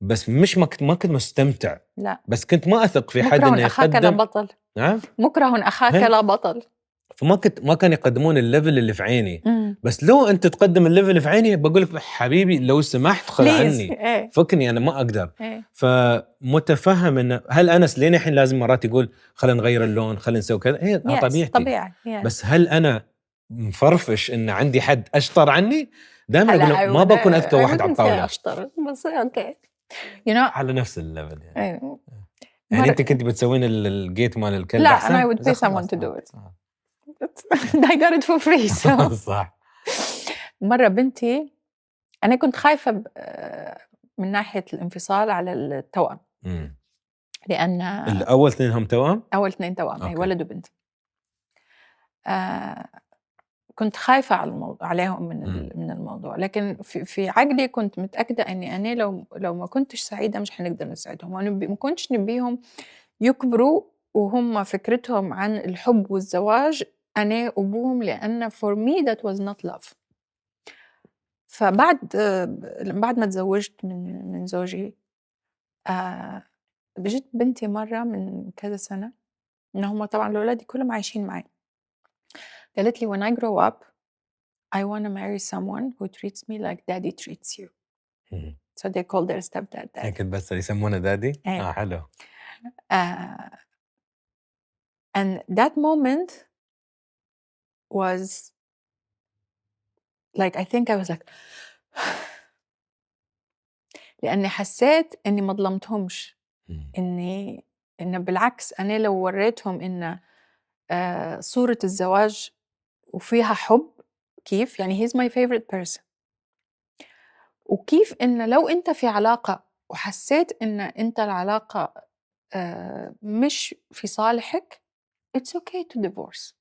بس مش ما كنت مستمتع. لا بس كنت ما أثق في حد إنه أخاك لا بطل. نعم مكره أخاك لا بطل. ما كان يقدمون الليفل اللي في عيني. بس لو أنت تقدم الليفل اللي في عيني بقول لك حبيبي لو سمحت خل عني فكني أنا ما أقدر. فمتفهم إن هل أنس لين الحين لازم مرات يقول خلينا نغير اللون خلينا نسوي كذا طبيعي. بس هل أنا مفرفش إن عندي حد أشطر عني؟ دائما أقول ما بكون أذكى واحد على الطاولة أشطر بس أوكي على نفس الليفل يعني أنت كنت بتسوين الجيت مال الكلب لا أحسن؟ أنا I would pay someone to do it. I got it for free. So. صح. مرة بنتي أنا كنت خايفة من ناحية الانفصال على التوأم. لأن الأول 2 هم توأم؟ أول 2 توأم أي ولد وبنت. كنت خايفة عليهم من الموضوع، لكن في عقلي كنت متأكدة إني أنا لو ما كنتش سعيدة مش هنقدر نساعدهم، وأنا ما كنتش نبيهم يكبروا وهم فكرتهم عن الحب والزواج أنا وأبوهم، لأن for me that was not love. بعد ما اتزوجت من زوجي، جت بنتي مرة من كذا سنة، إن هم طبعًا ولادي كلهم عايشين معي، قالت لي when I grow up I wanna marry someone who treats me like daddy treats you. إمم. So they call their stepdad daddy. هيك بس يسمونه دادي؟ إيه. حلو. آآ and that moment was like I think I was like لأني حسيت إني ما ظلمتهمش، إمم. إن بالعكس أنا لو وريتهم إن صورة الزواج وفيها حب كيف، يعني he's my favorite person، وكيف إن لو أنت في علاقة وحسيت إن أنت العلاقة مش في صالحك it's okay to divorce.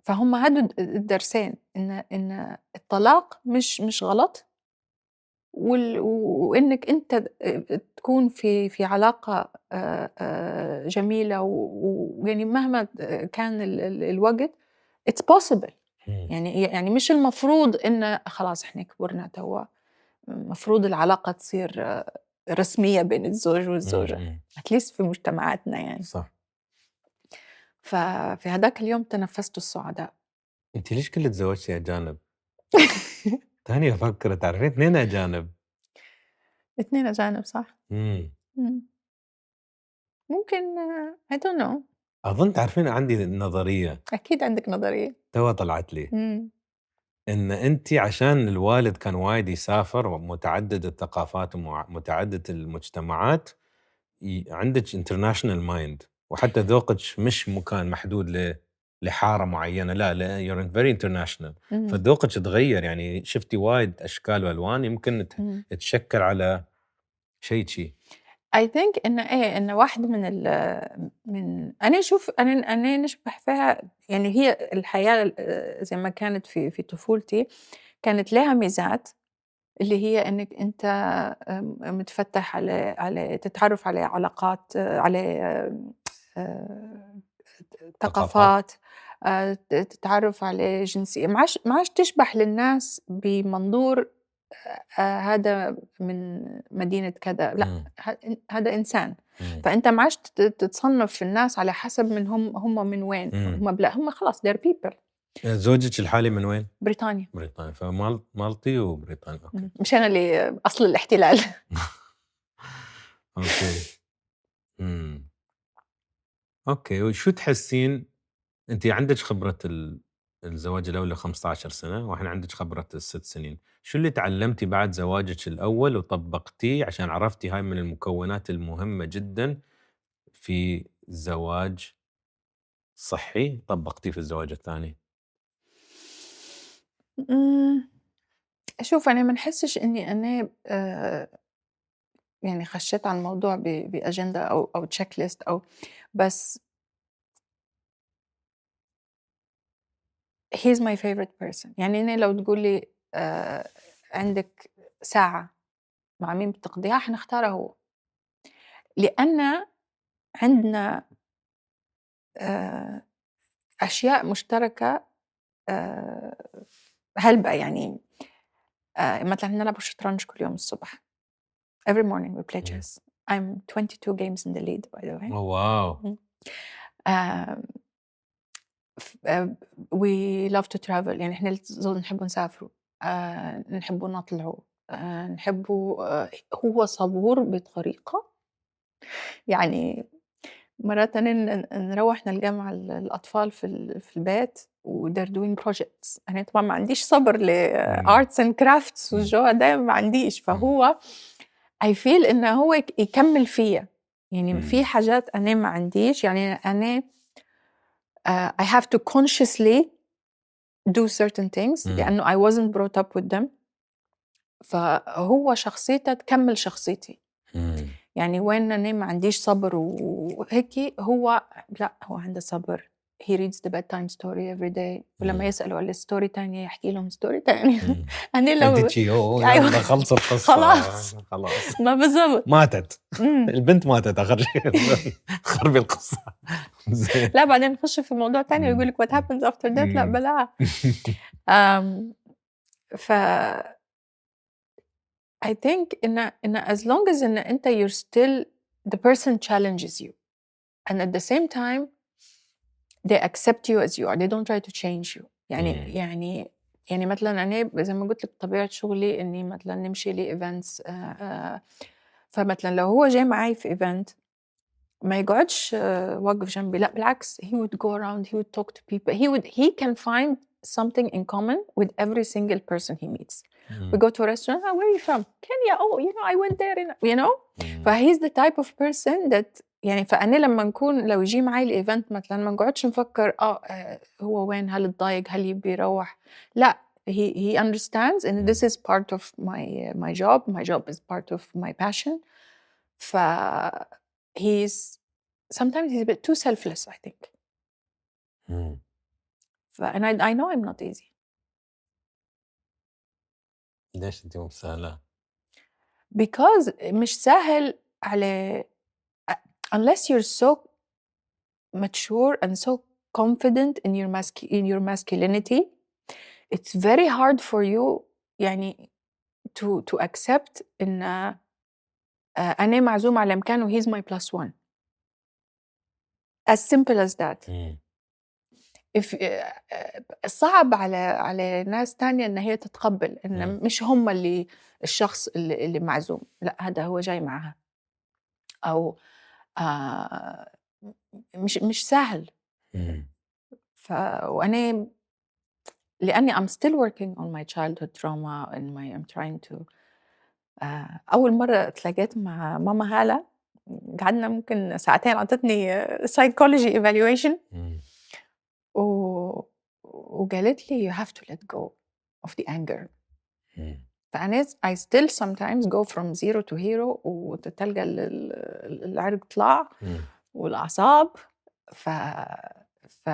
فهم هادو الدرسين، إن الطلاق مش غلط، وإنِّك أنت تكون في علاقة جميلة، ويعني مهما كان الوقت it's possible. إمم. يعني مش المفروض إن خلاص إحنا كبرنا توا، المفروض العلاقة تصير رسمية بين الزوج والزوجة إمم. at least في مجتمعاتنا يعني. صح. ففي هداك اليوم تنفست السعداء. أنتِ ليش كل تزوجتِ أجانب؟ تاني أفكر تعرفين 2 أجانب. 2 أجانب صح؟ إمم. إمم. ممكن I don't know. أظن تعرفين عندي نظرية أكيد عندِك نظرية. توا طلعت لي، إمم. إن أنتِ عشان الوالد كان وايد يسافر ومتعدد الثقافات متعدد المجتمعات، عندِك international mind وحتى ذوقِك مش مكان محدود لحارة معينة، لا you're very international. إمم. فذوقِك تغيّر، يعني شفتِ وايد أشكال وألوان يمكن إمم. تشكّل على شي شي. I think إن واحدة من أنا أشوف أنا نشبه فيها، يعني هي الحياة زي ما كانت في طفولتي، كانت لها ميزات، اللي هي إنِّك أنت متفتّح على تتعرّف على علاقات، على آآ ثقافات. ثقافات، تتعرّف على ما عادش تشبح للناس بمنظور هذا من مدينة كذا، لأ، إمم. هذا إنسان. إمم. فأنت ما عادش تتصنّف في الناس على حسب هم من وين، إمم. لأ، هم خلاص they're people. زوجِك الحالي من وين؟ بريطانيا. بريطانيا، مالطي وبريطاني، أوكي. مش أنا اللي أصل الاحتلال. أوكي. إمم. أوكي، وشو تحسين أنتِ عندِك خبرة الزواج الأول 15 سنة، وإحنا عندِك خبرة ال6 سنين، شو اللي تعلمتِ بعد زواجِك الأول وطبّقتيه عشان عرفتِ هاي من المكونات المهمة جدًا في زواج صحي طبّقتيه في الزواج الثاني؟ إمم، شوف أنا ما نحسّش إني أنا يعني خشّيت على الموضوع بأجندة أو checklist بس he's my favorite person. يعني أنا لو تقول لي عندِك ساعة مع مين بتقضيها، حنختاره هو، لأن عندنا آآ أشياء مشتركة آآ هلبة يعني. مثلًا نلعب شطرنج كل يوم الصبح. Every morning we play إمم. chess. I'm 22 games in the lead by the way. أوه واو! إمم. آمم ف we love to travel، يعني إحنا الزوز نحبّوا نسافروا، نحبّوا نطلعوا، نحبّوا هو صبور بطريقة، يعني مرات أنا نروّح نلقى مع الأطفال في البيت وthey're doing projects. أنا طبعًا ما عنديش صبر إمم. لarts and crafts إمم. والجو ده ما عنديش، إمم. فهو I feel إنه هو يكمّل فيّا، يعني في إمم. حاجات أنا ما عنديش، يعني أنا I have to consciously do certain things إمم. لأنه I wasn't brought up with them. فهو شخصيته تكمّل شخصيتي، إمم. يعني وين أنا ما عنديش صبر وهيك، هو لأ، هو عنده صبر، he reads the bedtime story every day ولما مم. يسألوا على ستوري تانية يحكي لهم ستوري تانية. مم. أنا انت لو شي أيوة يلا خلص القصة. خلاص خلاص ما بالضبط. ماتت إمم. البنت ماتت آخر شيء. خربي القصة. زين. لا بعدين نخش في موضوع تاني مم. ويقول لك what happens after that. لا مم. بلاها. آمم ف I think إن as long as إن أنت you're still the person challenges you and at the same time they accept you as you are. They don't try to change you. يعني مم. يعني مثلًا أنا زي ما قُلت لك بطبيعة شغلي إني مثلًا نمشي لevents فمثلًا لو هو جاي معاي في event ما يقعدش واقف جنبي، لأ بالعكس he would go around, he would talk to people, he can find something in common with every single person he meets. We مم. go to a restaurant, "Oh, where are you from?" "Kenya." "Oh, you know, I went there." You know? مم. فhe's the type of person that يعني فأنا لمّا نكون لو ييجي معاي الevent مثلًا ما نقعدش نفكر هو وين، هل اتضايق، هل يبي يروّح، لأ he understands and this is part of my job. My job is part of my passion. ف he's sometimes he's a bit too selfless, I think. مم. And I know I'm not easy. ليش انت مو بسهلة؟ Because مش سهل على unless you're so mature and so confident in your masculinity, it's very hard for you يعني to accept إن أنا معزومة على مكان و he's my plus one. As simple as that. مم. if صعب على ناس تانية إن هي تتقبل إن مم. مش هم اللي الشخص اللي معزوم، لأ هذا هو جاي معاها أو آآ مش سهل. مم. وأنا لأني I'm still working on my childhood trauma and I'm trying to أول مرة اتلاقيت مع ماما هالة قعدنا ممكن ساعتين عطتني psychology evaluation مم. و وقالت لي you have to let go of the anger. مم. فأنا I still sometimes go from zero to hero وتلقى العرق طلع مم. والأعصاب ف ف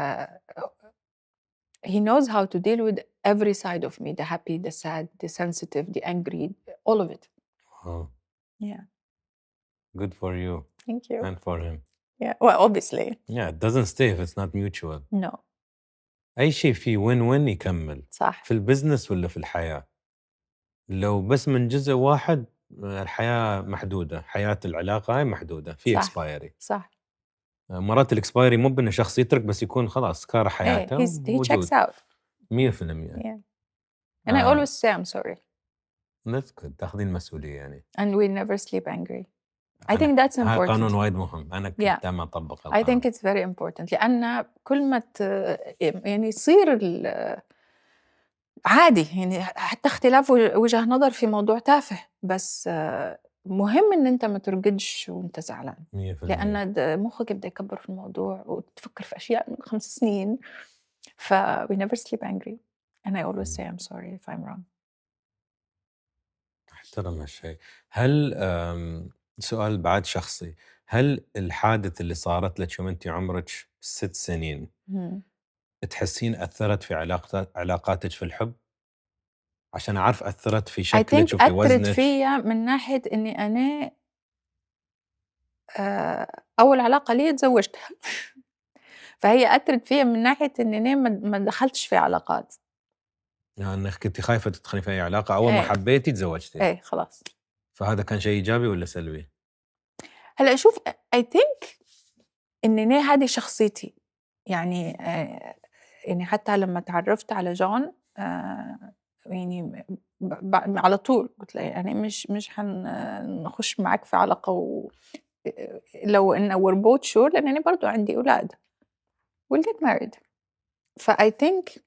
he knows how to deal with every side of me, the happy, the sad, the sensitive, the angry, all of it. Oh, Yeah. good for you Thank you. and for him. Yeah. Well, obviously. Yeah, it doesn't stay if it's not mutual. No. أي شيء فيه win-win يكمل صح. في البزنس ولا في الحياة. لو بس من جزء واحد الحياة محدودة، حياة العلاقة هاي محدودة في صح. expiry. صح. مرات الاكسبايري مو بأن شخص يترك بس يكون خلاص كاره حياته he checks وجود out. 100%. Yeah. And I always say I'm sorry. That's good. تاخذين المسؤولية يعني. And we never sleep angry. I think that's هاي important. قانون وايد مهم. أنا كنت Yeah. دائما أطبق I القانون. think it's very important لأن كل ما يعني يصير عادي يعني حتى اختلاف وجه نظر في موضوع تافه بس مهم إن أنت ما ترقدش وأنت زعلان 100%. لأن مخك يبدأ يكبر في الموضوع وتفكر في أشياء من 5 سنين we never sleep angry and I always say I'm sorry if I'm wrong. احترم هالشيء. هل سؤال بعد شخصي، هل الحادث اللي صارت لك يوم أنت عمرك 6 سنين تحسين أثرت في علاقاتك في الحب؟ عشان أعرف أثرت في I شكلك think وفي أثرت وزنك. فيا من ناحية إني أنا أول علاقة لي تزوجتها فهي أثرت فيا من ناحية إني أنا ما دخلتش في علاقات. يعني انك كنت خايفه تدخلي في اي علاقه، اول ما إيه. حبيتي تزوجتي. إيه خلاص. فهذا كان شيء ايجابي ولا سلبي؟ هلا شوف I think إن أنا هذه شخصيتي يعني يعني حتى لما تعرفت على جون يعني على طول قلت له يعني مش حنخش معاك في علاقة لو إن we're both sure لأن أنا برضو عندي أولاد we'll get married. I think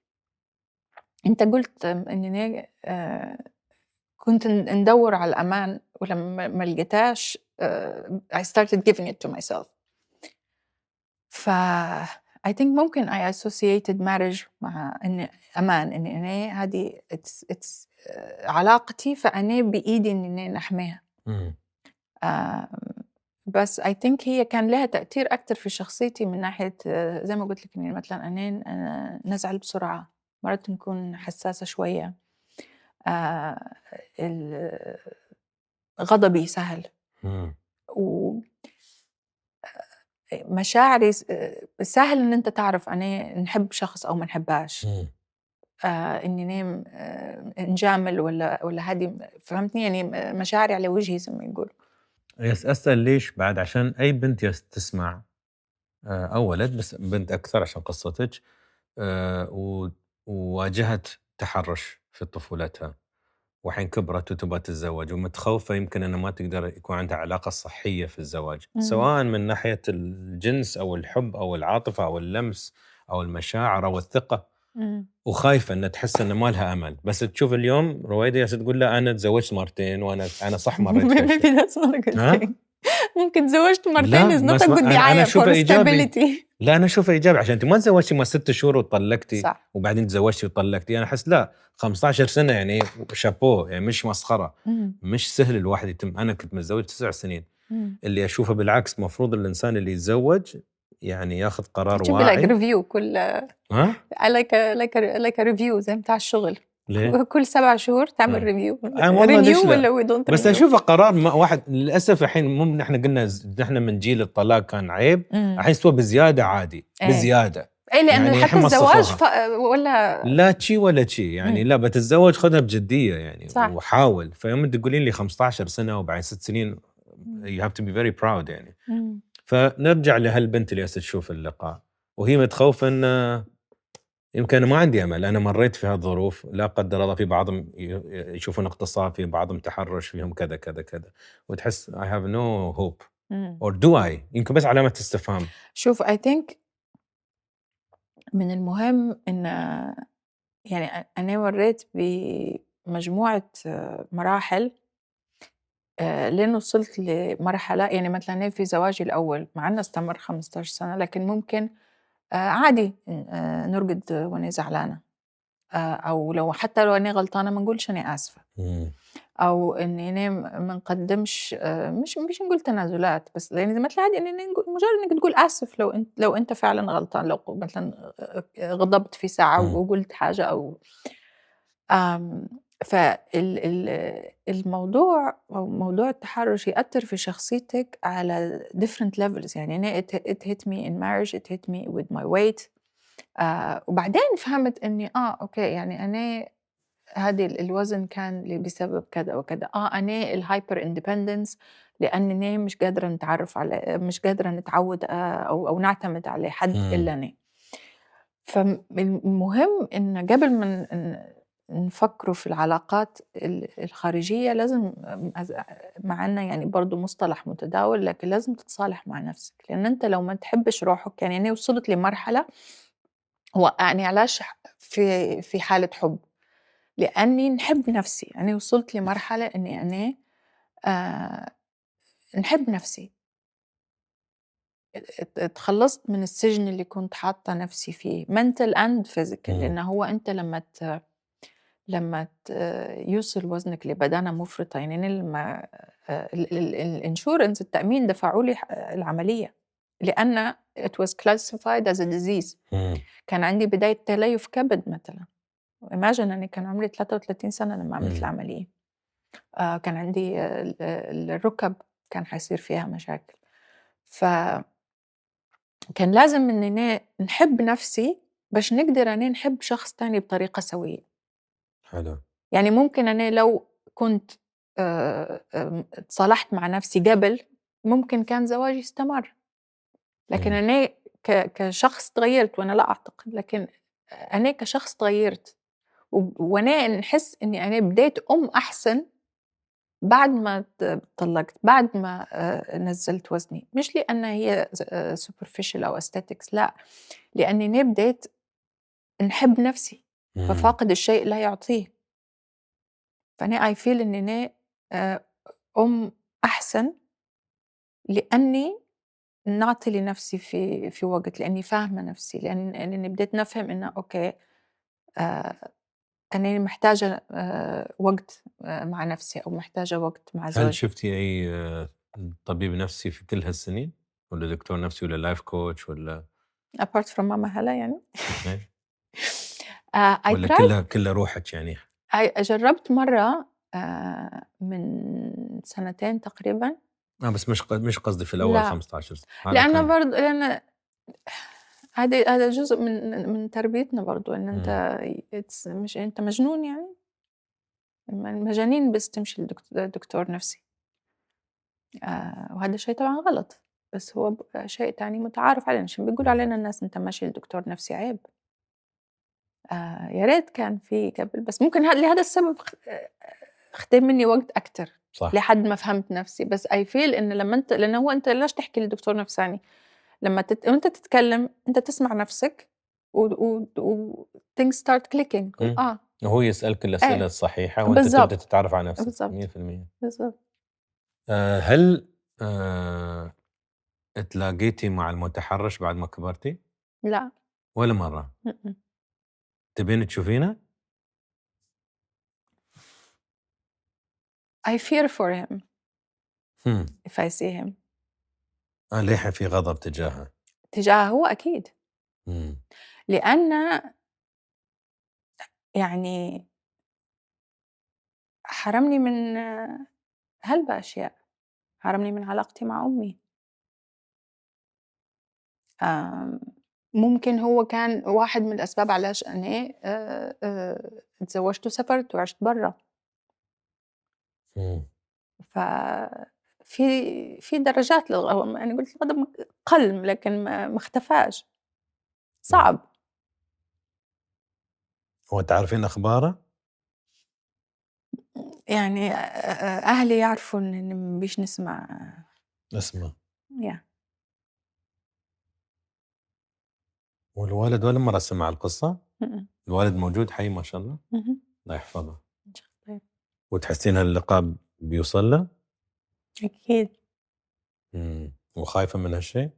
أنت قلت إننا كنت ندور على الأمان ولما ما لقيتهاش I started giving it to myself. I think ممكن I associated marriage مع إن أمان إن أنا هذه it's علاقتي فأنا بإيدي إن أنا نحميها. بس I think هي كان لها تأثير أكتر في شخصيتي من ناحية زي ما قُلت لِك إني مثلًا نزعل بسرعة، مرات نكون حساسة شوية، آآ ال غضبي سهل، إمم. و مشاعري سهل إن أنت تعرف أنا نحب شخص أو ما نحبهاش، إمم. إني نام نجامل والّا هادي فهمتني؟ يعني مشاعري على وجهي زي ما يقولوا. أسأل ليش بعد عشان أي بنت تسمع أو ولد بس بنت أكثر عشان قصتِك و وواجهت تحرُّش في طفولتها، والحين كبرت وتبغى تتزوج ومتخوّفة يمكن إنه ما تقدر يكون عندها علاقة صحية في الزواج، إمم. سواءً من ناحية الجنس أو الحب أو العاطفة أو اللمس أو المشاعر أو الثقة، إمم. وخايفة إنها تحس إنه ما لها أمل، بس تشوف اليوم رويدة جالسة تقول لها أنا تزوجت مرتين أنا صح مريت في Maybe هالشيء. that's not a good ها؟ thing. ممكن تزوجت مرتين لا is not بس a ما good أنا دعاية أشوفه for إيجابي. stability. لا أنا أشوفه إيجابي عشان أنتِ ما تزوجتِ ما 6 شهور وطلّقتِ صح. وبعدين تزوجتِ وطلّقتِ، أنا أحس لأ 15 سنة يعني شابوه يعني مش مسخرة، إمم. مش سهل الواحد يتم. أنا كنت متزوج 9 سنين، إمم. اللي أشوفه بالعكس مفروض الإنسان اللي يتزوج يعني ياخذ قرار تجيبي like واعي. review كل ها؟ like a review زي بتاع الشغل. ليه؟ كل 7 شهور تعمل آه. review والله renew ليش والّا لأ؟ we don't بس renew. أشوفه قرار واحد للأسف الحين مو نحن قلنا نحن من جيل الطلاق كان عيب، إمم. الحين استوى بزيادة عادي، إيه. بزيادة. إيه لأن يعني حتى الحين الزواج مسخوها. والّا لا شي ولا شي، يعني إمم. لا بتتزوج خذها بجدية يعني صح. وحاول، فيوم تقولين لي 15 سنة وبعدين 6 سنين إمم. you have to be very proud يعني. إمم. فنرجع لهالبنت اللي هسه تشوف اللقاء، وهي متخوفة إنه يمكن أنا ما عندي أمل، أنا مريت في هالظروف، لا قدر الله في بعضهم يشوفون اغتصاب، في بعضهم تحرش، فيهم كذا كذا كذا، وتحس I have no hope إمم. or do I؟ يمكن بس علامة استفهام. شوف I think من المهم إن يعني أنا مرّيت بمجموعة مراحل لين وصلت لمرحلة يعني مثلًا أنا في زواجي الأول مع إنه استمر 15 سنة، لكن ممكن عادي نرقد وأنا زعلانة، أو حتى لو أنا غلطانة ما نقولش أنا آسفة، إمم. أو إني أنا ما نقدّمش مش نقول تنازلات، بس يعني مثل عادي إننا مجرد إنك تقول آسف لو أنت فعلًا غلطان، لو مثلًا غضبت في ساعة إمم. وقُلت حاجة أو آمم، الموضوع أو موضوع التحرُّش يأثّر في شخصيتِك على different levels يعني أنا it hit me in marriage, it hit me with my weight وبعدين فهمت إني أوكي يعني أنا هذه الوزن كان بسبب كذا وكذا، أنا الhyper independence لأني مش قادرة مش قادرة نتعوّد أو نعتمد على حد إمم. إلا أنا. المهم إن قبل ما نفكّروا في العلاقات الخارجية لازم مع إنه يعني برضه مصطلح متداول، لكن لازم تتصالح مع نفسك، لإن أنت لو ما تحبّش روحك يعني أنا وصلت لمرحلة وقّعني علاش في حالة حُب، لإني نحب نفسي، أنا وصلت لمرحلة إني أنا آآ نحب نفسي، اتخلّصت من السجن اللي كنت حاطّة نفسي فيه mental and physical إمم. لإن هو أنت لمّا يوصل وزنِك لبدانة مُفرطة، يعني أنا لمّا الinsurance التأمين دفعوا لي العملية، لأن it was classified as a disease إمم. كان عندي بداية تليف كبد مثلًا، imagine أنا كان عمري 33 سنة لمّا عملت إمم. العملية، كان عندي الرُكب كان حيصير فيها مشاكل، فكان لازم إننا نحب نفسي باش نقدر أنا نحب شخص تاني بطريقة سوية. حلو. يعني ممكن أنا لو كنت اتصالحت مع نفسي قبل، ممكن كان زواجي استمر، لكن إمم. أنا كشخص اتغيّرت وأنا لا أعتقد، لكن أنا كشخص اتغيّرت، وأنا نحس إني أنا بديت أحسن بعد ما اتطلّقت، بعد ما نزّلت وزني، مش لأن هي superficial أو aesthetics لأ، لأني أنا بديت نحب نفسي، إمم. ففاقد الشيء لا يعطيه. فأنا I feel إن أنا آآ أحسن لأني نعطي لنفسي في وقت، لأني فاهمة نفسي، لأني بديت نفهم إنه أوكي آآ أنا محتاجة وقت مع نفسي أو محتاجة وقت مع هل زوجي. شُفتِ أي طبيب نفسي في كل هالسنين؟ ولا دكتور نفسي ولا لايف كوتش ولا apart from ماما هلا يعني. إيه؟ I ولا tried. كلها روحك يعني؟ جرّبت مرّة من سنتين تقريبًا. بس مش قصدي في الأول لأ، 15 هذا لأن كان. برضه لأن هذا جزء من تربيتنا برضه، إن إمم. أنت مش أنت مجنون يعني؟ المجانين بس تمشي دكتور نفسي. وهذا شيء طبعًا غلط، بس هو شيء تاني متعارف عليه، عشان بيقولوا علينا الناس أنت ماشي لدكتور نفسي عيب. يا ريت كان في قبل، بس ممكن لهذا السبب خَد منّي وقت أكتر صح. لحد ما فهمت نفسي، بس I feel إن لمّا أنت، لإنه هو أنت ليش تحكي لدكتور نفساني؟ لمّا وأنت تتكلم أنت تسمع نفسك و things start clicking تقول إمم. وهو يسألك الأسئلة إيه، الصحيحة وأنت تبدأ بالضبط، تتعرف على نفسك بالضبط، 100%. بالضبط. هل اتلاقيتِ مع المتحرش بعد ما كبرتِ؟ لأ. ولا مرة؟ إمم. تبين تشوفينه؟ I fear for him إمم. if I see him. للحين في غضب تجاهه. تجاهه هو أكيد، إمم. لأن يعني حرمني من هلبة أشياء، حرمني من علاقتي مع أمي. آمم، ممكن هو كان واحد من الأسباب علاش أنا اتزوجت وسافرت وعِشت برّا. إمم. في درجات للغضب، أنا قُلت الغضب قَل لكن ما اختفاش، إمم. صعب. هو تعرفين أخباره؟ يعني أهلي يعرفوا إني ما بيش نسمع. اسمه. yeah. والوالد ولا مرة سمع القصة؟ إمم. الوالد موجود حي ما شاء الله؟ اهم. الله يحفظه. طيب. وتحسين هاللقاء بيوصل له؟ أكيد. وخايفة من هالشيء؟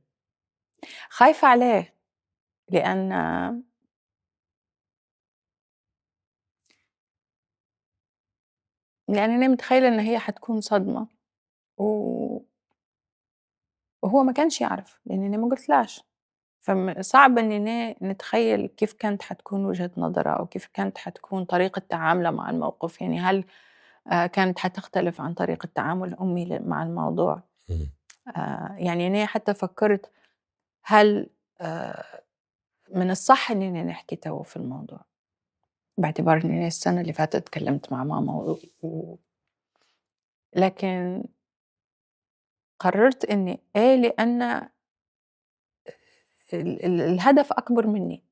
خايفة عليه، لأن أنا متخيلة إن هي حتكون صدمة، و وهو ما كانش يعرف، لإن أنا ما قُلتلاش. صعب إننا نتخيّل كيف كانت حتكون وجهة نظره أو كيف كانت حتكون طريقة تعامله مع الموقف، يعني هل كانت حتختلف عن طريقة تعامل أمي مع الموضوع. إمم. يعني أنا حتى فكّرت هل من الصح إننا نحكي توا في الموضوع، باعتبار إن أنا السنة اللي فاتت اتكلمت مع ماما لكن قررت إني لأن الهدف أكبر منّي.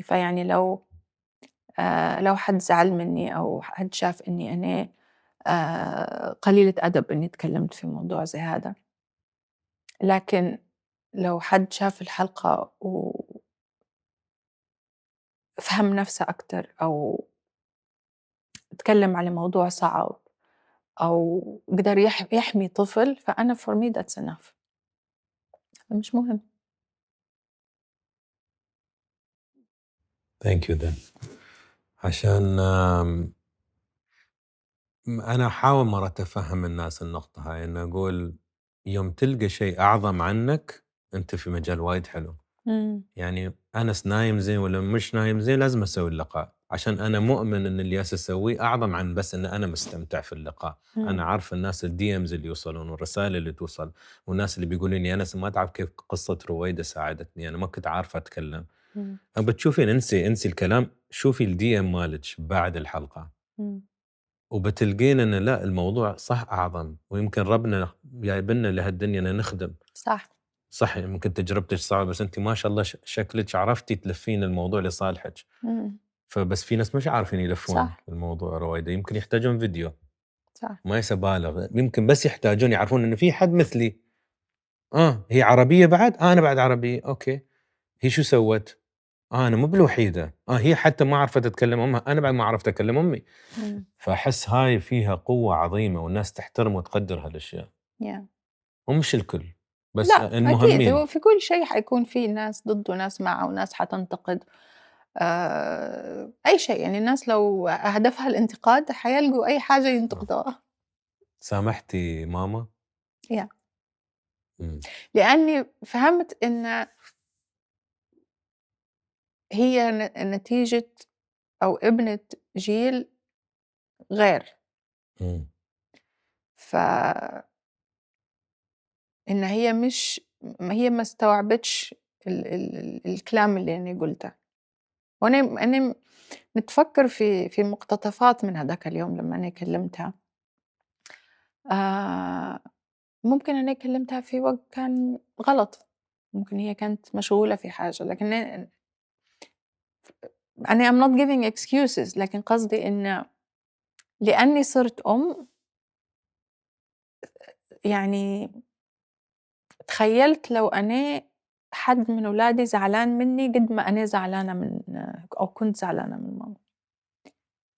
فيعني لو حد زعل منّي أو حد شاف إني أنا قليلة أدب إني اتكلمت في موضوع زي هذا، لكن لو حد شاف الحلقة وفهم نفسه أكتر أو اتكلم على موضوع صعب أو قدر يحمي طفل، فأنا for me that's enough. مش مهم. Thank you then. عشان أنا أحاول مرات أفهم الناس النقطة هاي، إن أقول يوم تلقى شيء أعظم عنك أنت في مجال وايد حلو. إمم. يعني أنس نايم زين ولا مش نايم زين لازم أسوي اللقاء، عشان أنا مؤمن إن اللي أسويه أعظم عن بس إن أنا مستمتع في اللقاء. إمم. أنا عارف الناس الDMs اللي يوصلون والرسائل اللي توصل، والناس اللي بيقولون لي أنس ما تعرف كيف قصة رويدة ساعدتني، أنا ما كنت عارفة أتكلم. إمم. بتشوفين انسي الكلام، شوفي الDM مالك بعد الحلقة إمم. وبتلقين إن لا الموضوع صح أعظم، ويمكن ربنا جايبنا لهالدنيا إن نخدم. صح. صح يمكن تجربتك صعبة بس أنتِ ما شاء الله شكلِك عرفتِ تلفين الموضوع لصالحِك، إمم. فبس في ناس مش عارفين يلفون صح. الموضوع رويدة، يمكن يحتاجون فيديو، صح. ما يسبالغ، يمكن بس يحتاجون يعرفون إن في حد مثلي. هي عربية بعد؟ أنا بعد عربية، أوكي، هي شو سوت؟ أنا مو بالوحيدة، هي حتى ما عرفت تتكلم أمها، أنا بعد ما عرفت أكلم أمي، إمم. فأحس هاي فيها قوة عظيمة والناس تحترم وتقدر هالأشياء، yeah. ومش الكل، بس لأ، أكيد المهمين. هو في كل شيء حيكون في ناس ضده وناس معه وناس حتنتقد. أي شيء، يعني الناس لو هدفها الانتقاد حيلقوا أي حاجة ينتقدوها. سامحتي ماما؟ Yeah. إمم. لأني فهمت إن هي نتيجة أو ابنة جيل غير، إمم. فإن هي هي ما استوعبتش الكلام اللي أنا قُلته، أنا نتفكّر في مقتطفات من هداك اليوم لمّا أنا كلّمتها، آآ ممكن أنا كلّمتها في وقت كان غلط، ممكن هي كانت مشغولة في حاجة، لكن أنا I'm not giving excuses، لكن قصدي إن لأني صرت أم، يعني تخيّلت لو أنا حد من ولادي زعلان منّي قد ما أنا زعلانة أو كنت زعلانة من ماما،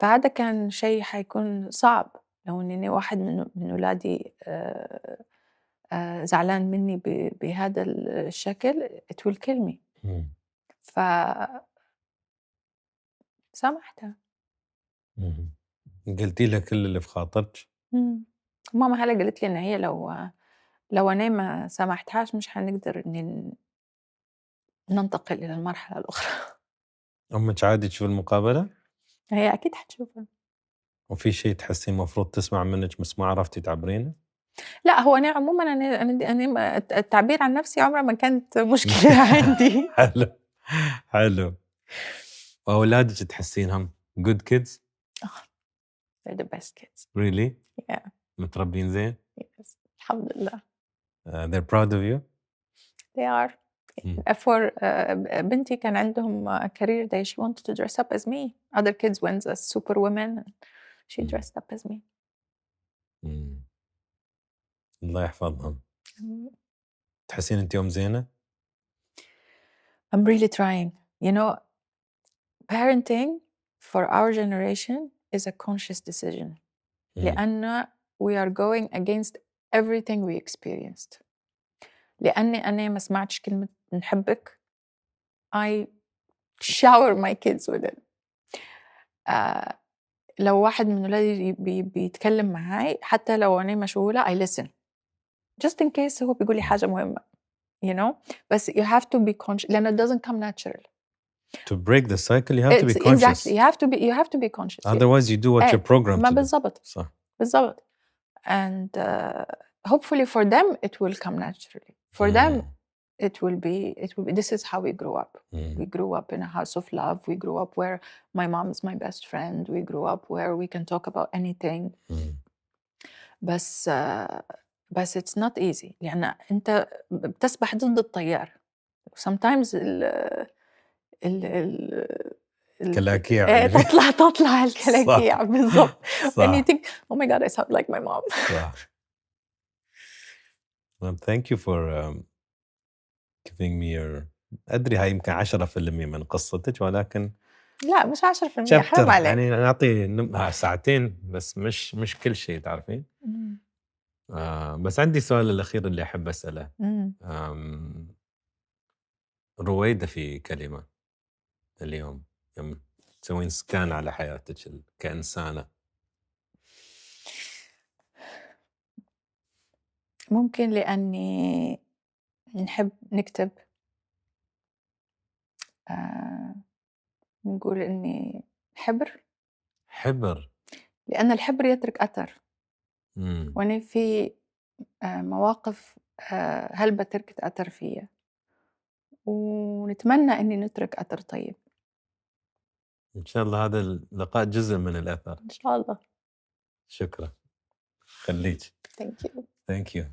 فهذا كان شي حيكون صعب لو إن أنا واحد من ولادي زعلان منّي بهذا الشكل it will kill me. إمم. فسامحتها. اهم. قلتِ لها كل اللي في خاطرِك؟ إمم. ماما هلا قالت لي إن هي لو أنا ما سامحتهاش مش حنقدر ننتقل إلى المرحلة الأخرى. أمِّك عادي تشوف المقابلة؟ هي أكيد حتشوفها. وفي شيء تحسّيه المفروض تسمع منِّك بس ما عرفتِ تعبرينه؟ لأ، هو أنا عمومًا أنا التعبير عن نفسي عمرها ما كانت مشكلة عندي. حلو، حلو. وأولادِك تحسّينهم good kids They're the best kids. really؟ Yeah, متربيين زين؟ yes. الحمد لله. they're proud of you؟ They are. إمم. for بنتي كان عندهم career day she wanted to dress up as me. Other kids went as superwomen and she إمم. dressed up as me. إمم. الله يحفظهم. إمم. تحسّين أنتِ أم زينة؟ I'm really trying. You know, parenting for our generation is a conscious decision. إمم. لأن we are going against everything we experienced. لأني أنا ما سمعتش كلمة نحبك I shower my kids with it. آآ لو واحد من ولادي بيتكلم معاي حتى لو أنا مشغولة I listen just in case هو بيقول لي حاجة مهمة you know بس you have to be conscious لأنه it doesn't come natural. To break the cycle you have to be It's exactly conscious. you have to be conscious. Otherwise you do what you're programmed ما to do. بالضبط، صح. بالضبط. And hopefully for them it will come naturally. For them إمم. it will be this is how we grew up. We إمم. grew up in a house of love. We grew up where my mom is my best friend. We grew up where we can talk about anything. إمم. بس بس it's not easy لأن أنت بتسبح ضد التيار. Sometimes ال كلاكيع إيه اللي فيه. تطلع صح. الكلاكيع بالضبط. And you صح. think oh my god I sound like my mom. صح. Well, thank you for giving me your أدري هاي يمكن 10% من قصتِك ولكن لأ مش 10% chapter حرام عليك. يعني نعطي ساعتين بس مش كل شيء تعرفين؟ إمم. بس عندي السؤال الأخير اللي أحب أسأله. إمم. رويدة في كلمة اليوم يوم تسوين سكان على حياتِك كإنسانة. ممكن لأني نحب نكتب آآ نقول إني حبر، حبر. لأن الحبر يترك أثر، إمم. وأنا في مواقف هلبة تركت أثر فيّا، ونتمنى إني نترك أثر طيب. إن شاء الله هذا اللقاء جزء من الأثر. إن شاء الله. شكرًا. خليكِ. Thank you. Thank you.